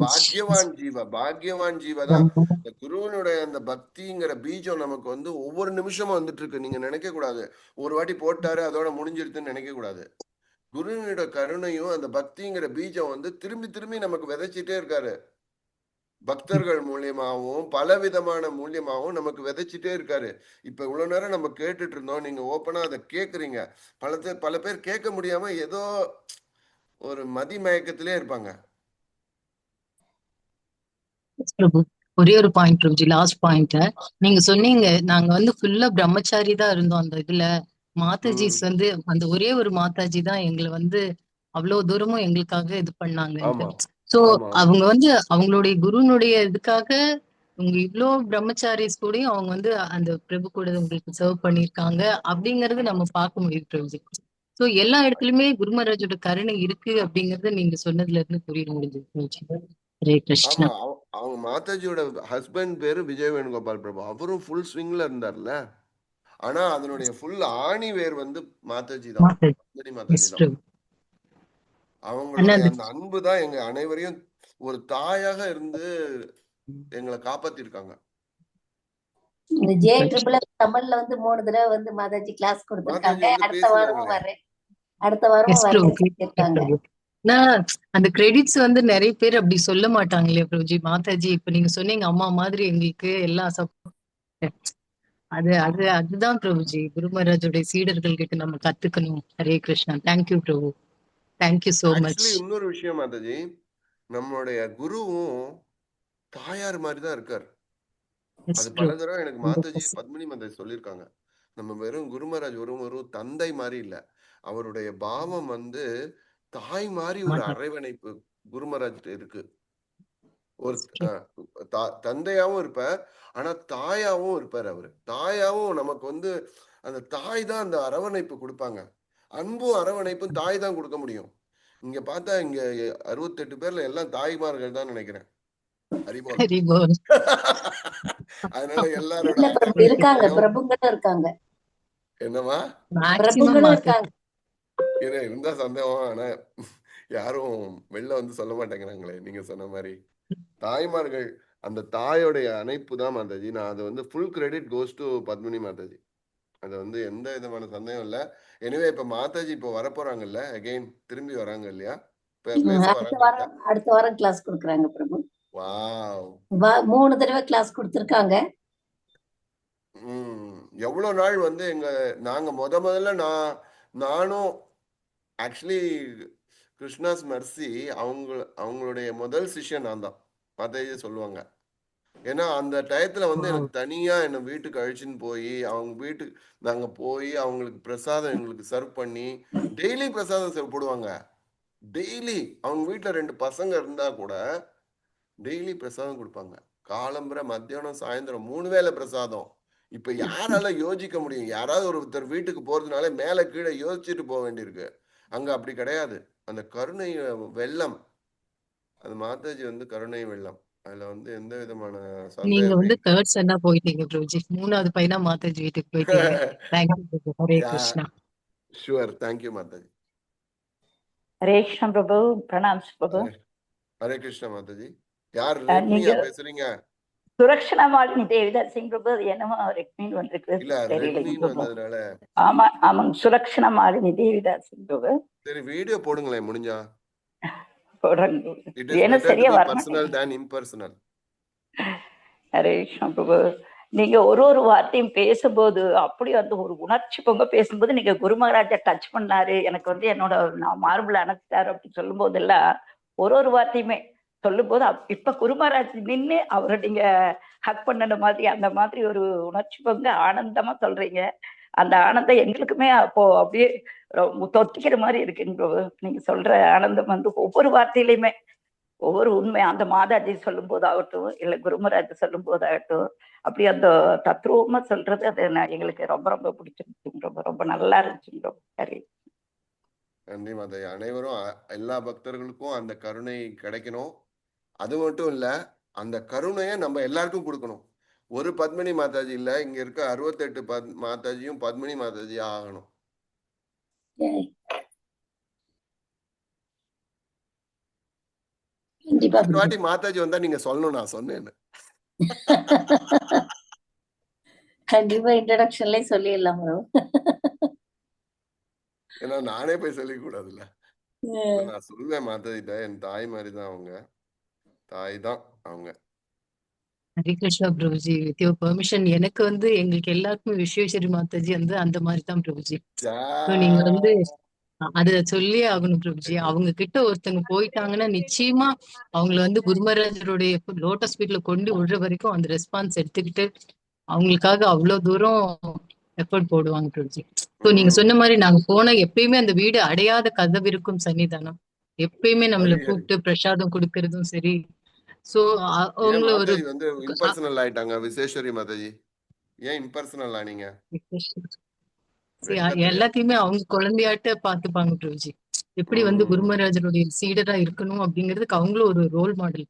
பாக்கியவான் ஜீவதான் இந்த குருவனுடைய அந்த பக்திங்கிற பீஜம் நமக்கு வந்து ஒவ்வொரு நிமிஷமும் வந்துட்டு இருக்கு. நீங்க நினைக்க கூடாது ஒரு வாட்டி போட்டாரு அதோட முடிஞ்சிருதுன்னு நினைக்க கூடாது. குருவினோட கருணையும் அந்த பக்திங்கிற பீஜம் வந்து திரும்பி திரும்பி நமக்கு விதைச்சிட்டே இருக்காரு. பக்தர்கள் மூலியமாவும் பலவிதமான மூலியமாவும் நமக்கு விதைச்சிட்டே இருக்காரு. இப்ப இவ்வளவு நேரம் நம்ம கேட்டுட்டு இருந்தோம், நீங்க ஓப்பனா அதை கேக்குறீங்க. பல பேர் கேட்க முடியாம ஏதோ ஒரு மதி மயக்கத்திலே இருப்பாங்க. ஒரே ஒரு பாயிண்ட் பிரபுஜி, லாஸ்ட் பாயிண்ட். நீங்க சொன்னீங்க நாங்க வந்து ஃபுல்லா பிரம்மச்சாரி தான் இருந்தோம் அந்த இதுல. மாதாஜிஸ் வந்து அந்த ஒரே ஒரு மாதாஜி தான் எங்களை வந்து அவ்வளவு தூரமும் எங்களுக்காக இது பண்ணாங்க. சோ அவங்க வந்து அவங்களுடைய குருனுடைய இதுக்காக உங்க இவ்வளோ பிரம்மச்சாரிஸ் கூடயும் அவங்க வந்து அந்த பிரபு கூட உங்களுக்கு சர்வ் பண்ணிருக்காங்க அப்படிங்கறது நம்ம பார்க்க முடியுது பிரபுஜி. சோ எல்லா இடத்துலயுமே குரு மகாராஜோட கருணை இருக்கு அப்படிங்கறது நீங்க சொன்னதுல இருந்து புரிய முடிஞ்சது. ஹரே கிருஷ்ணா. அவங்க மாதாஜியோட ஹஸ்பண்ட் பேரு விஜய் வேணுகோபால் பிரபு. அவரும் ஃபுல் ஸ்விங்ல இருந்தார்ல. ஆனா அதனுடைய ஃபுல் ஆணி வேர் வந்து மாதாஜி தான், மாதாஜி தான். அவங்களுடைய அந்த அன்பு தான் எங்க அனைவரையும் ஒரு தாயாக இருந்து எங்களை காப்பாத்திருக்காங்க. தமிழ்ல வந்து 3 தடவை வந்து மாதாஜி கிளாஸ் கொடுத்திருக்காங்க. அடுத்த வாரமும் வரேன். அந்த கிரெடிட்ஸ் வந்து நிறைய பேர் அப்படி சொல்ல மாட்டாங்க இல்லையா பிரபுஜி. மாதாஜி இப்ப நீங்க சொன்னீங்க அம்மா மாதிரி எங்களுக்கு எல்லா அதுதான் பிரபுஜி குரு மகாராஜோட சீடர்கள் கிட்ட நம்ம கத்துக்கணும். ஹரே கிருஷ்ணா. தேங்க்யூ பிரபு, தேங்க்யூ சோ மச். இன்னொரு விஷயம் மாதாஜி, நம்மளுடைய குருவும் தாயார் மாதிரி தான் இருக்காரு. அது பல தடவை எனக்கு மாதாஜி பத்மினி மாதாஜி சொல்லியிருக்காங்க. நம்ம வெறும் குரு மகாராஜ் ஒரு தந்தை மாதிரி இல்ல, அவருடைய பாவம் வந்து தாய் மாதிரி ஒரு அரவணைப்பு குரு மகாராஜ் இருக்கு. ஒரு தந்தையாவும் இருப்பார், ஆனா தாயாவும் இருப்பார். அவரு தாயாவும் நமக்கு வந்து அந்த தாய் தான் அந்த அரவணைப்பு கொடுப்பாங்க. அன்பும் அரவணைப்பும் தாய் தான் கொடுக்க முடியும். இங்க பார்த்தா இங்க 68 பேர்ல எல்லாம் தாய்மார்கள் தான் நினைக்கிறேன். ஹரிபோல். அதனால எல்லாரோட இருக்காங்க, பிரபுங்களும் இருக்காங்க. என்னமா இருந்தா சந்தேகம். ஆனா யாரும் வெளில வந்து சொல்ல மாட்டேங்கிறாங்களே நீங்க சொன்ன மாதிரி. தாய்மார்கள் அந்த தாயோடைய அணைப்பு தான் மாதாஜி. நான் அது வந்து full credit goes to Padmini Mataji. அது வந்து எந்த விதமான சந்தேகம் இல்ல. எனிவே இப்ப மாதாஜி இப்போ வரப்போறாங்கல்ல, அகைன் திரும்பி வராங்க இல்லையா? அடுத்த வாரம் கிளாஸ் கொடுக்குறாங்க பிரபு. வாவ், 3 தடவை கிளாஸ் கொடுத்திருக்காங்க. எவ்வளவு நாள் வந்து நாங்க முதல்ல நானும் ஆக்சுவலி கிருஷ்ணாஸ் மர்சி அவங்களுடைய முதல் சிஷ்யன் நான் தான், மாதாஜி சொல்லுவாங்க. ஏன்னா அந்த டயத்துல வந்து எனக்கு தனியா என்ன வீட்டுக்கு அழைச்சின்னு போய் அவங்க வீட்டுக்கு நாங்க போய் அவங்களுக்கு பிரசாதம் எங்களுக்கு சர்வ் பண்ணி, டெய்லி பிரசாதம் சர்வ் போடுவாங்க. டெய்லி அவங்க வீட்டுல 2 பசங்க இருந்தா கூட டெய்லி பிரசாதம் கொடுப்பாங்க. காலம்பரை மத்தியானம் சாயந்தரம் 3 வேளை பிரசாதம். இப்ப யாரால யோசிக்க முடியும்? யாராவது ஒருத்தர் வீட்டுக்கு போறதுனால மேல கீழே யோசிச்சுட்டு போக வேண்டியிருக்கு. அங்க அப்படி கிடையாது. அந்த கருணை வெள்ளம், அந்த மாதாஜி வந்து கருணை வெள்ளம். அதுல வந்து எந்த விதமான நீங்க சந்தேகமே வந்து இல்லை. தேர்ட் சன்னா போயிட்டீங்க பிரபுஜி. 3வது பையனா மாதாஜி வீட்டுக்கு போயிட்டீங்க. தேங்க்யூ பிரபு. ஹரே யா கிருஷ்ணா. ஷுவர். தேங்க்யூ மாதாஜி. ஹரே கிருஷ்ண பிரபு, பிரணாம் பிரபு. ஹரே ஹரே கிருஷ்ணா மாதாஜி. யார் நீங்க ரெட்மியா பேசுறீங்க? சுரக்ஷணா மாலினி தேவிதாஸ் சிங் பிரபு, அது என்னமோ ரெட்மின்னு வந்திருக்கு, இல்ல தெரியலைங்க ரெட்மின்னு பிரபு. வந்ததுனால. ஆமா ஆமாங்க, சுரக்ஷணா மாலினி தேவிதாஸ் சிங் பிரபு சரி, வீடியோ போடுங்களேன் முடிஞ்சா. போடுறாங்க. இட் இஸ் ஏன்னா பெட்டர் டு சரியா பி வரமாட்டேங்க. பர்சனல் தேன் இம்பர்சனல். ஹரே கிருஷ்ணா பிரபு, நீங்க ஒரு ஒரு வார்த்தையும் பேசும்போது அப்படி அந்த ஒரு உணர்ச்சி பொங்க பேசும்போது நீங்க குரு மகாராஜா டச் பண்ணாரு, எனக்கு வந்து என்னோட நான் மார்பிள் அணைச்சிட்டாரு அப்படின்னு சொல்லும் போதெல்லாம் ஒரு ஒரு வார்த்தையுமே சொல்லும் போது இப்ப குரு மகாராஜ் நின்று அவரை நீங்க ஹக் பண்ணன மாதிரி அந்த மாதிரி ஒரு உணர்ச்சி பொங்க ஆனந்தமா சொல்றீங்க. அந்த ஆனந்தம் எங்களுக்குமே அப்போ அப்படியே தொத்திக்கிற மாதிரி இருக்குங்க பிரபு. நீங்க சொல்ற ஆனந்தம் வந்து ஒவ்வொரு வார்த்தையிலையுமே ஒவ்வொரு உண்மை அந்த மாதாஜி சொல்லும் போதாகட்டும் இல்ல குருமராஜ் சொல்லும் போதாகட்டும் அப்படி அந்த தத்ரூபமா சொல்றது அது எங்களுக்கு ரொம்ப ரொம்ப பிடிச்சிருந்துச்சு. ரொம்ப ரொம்ப நல்லா இருந்துச்சு. ரொம்ப சரி. நன்றி மாதாஜி. அனைவரும் எல்லா பக்தர்களுக்கும் அந்த கருணை கிடைக்கணும். அது மட்டும் இல்ல, அந்த கருணையை நம்ம எல்லாருக்கும் கொடுக்கணும். ஒரு பத்மினி மாதாஜி இல்ல, இங்க இருக்க 68 மாதாஜியும் பத்மினி மாதாஜியா ஆகணும். அடுத்த வாட்டி மாதாஜி வந்தா நீங்க சொல்லணும் நான் சொன்னேன்னு. கண்டிப்பா இன்ட்ரடக்ஷன்லயே சொல்லிடலாம் bro. ஏன்னா நானே போய் சொல்லிக்க கூடாதுல்ல. நான் சொல்லுவேன் மாதாஜிட்ட, என் தாய் மாதிரி தான் அவங்க. தாய் தான் அவங்க. Hare Krishna Prabhuji. With your permission, எனக்கு வந்து எங்களுக்கு எல்லாருக்குமே விஸ்வேஸ்வரி மாதாஜி வந்து அந்த மாதிரி தான் பிரபுஜி. So நீங்க வந்து அத சொல்லியே ஆகணும் பிரபுஜி. அவங்க கிட்ட ஒருத்தங்க போயிட்டாங்கன்னா நிச்சயமா அவங்கள வந்து குருமராஜருடைய லோட்டஸ் ஃபீட்ல கொண்டு விடுற வரைக்கும் அந்த ரெஸ்பான்ஸ் எடுத்துக்கிட்டு அவங்களுக்காக அவ்வளவு தூரம் எஃபர்ட் போடுவாங்க பிரபுஜி. ஸோ நீங்க சொன்ன மாதிரி நாங்க போனா எப்பயுமே அந்த வீடு அடையாத கதவிருக்கும் சன்னிதானம். எப்பயுமே நம்மள கூப்பிட்டு பிரசாதம் கொடுக்கறதும் சரி. சோ அவங்கள ஒரு மாதாஜி வந்து இம்பர்சனல் ஆயிட்டாங்க. விஸ்வேஸ்வரி மாதாஜி ஏன் இம்பர்சனல் ஆனீங்க? எல்லாத்தையுமே அவங்க குழந்தையாட்ட பாத்துப்பாங்க பிரபுஜி. எப்படி வந்து குருமராஜருடைய சீடரா இருக்கணும் அப்படிங்கிறதுக்கு அவங்களும் ஒரு ரோல் மாடல்.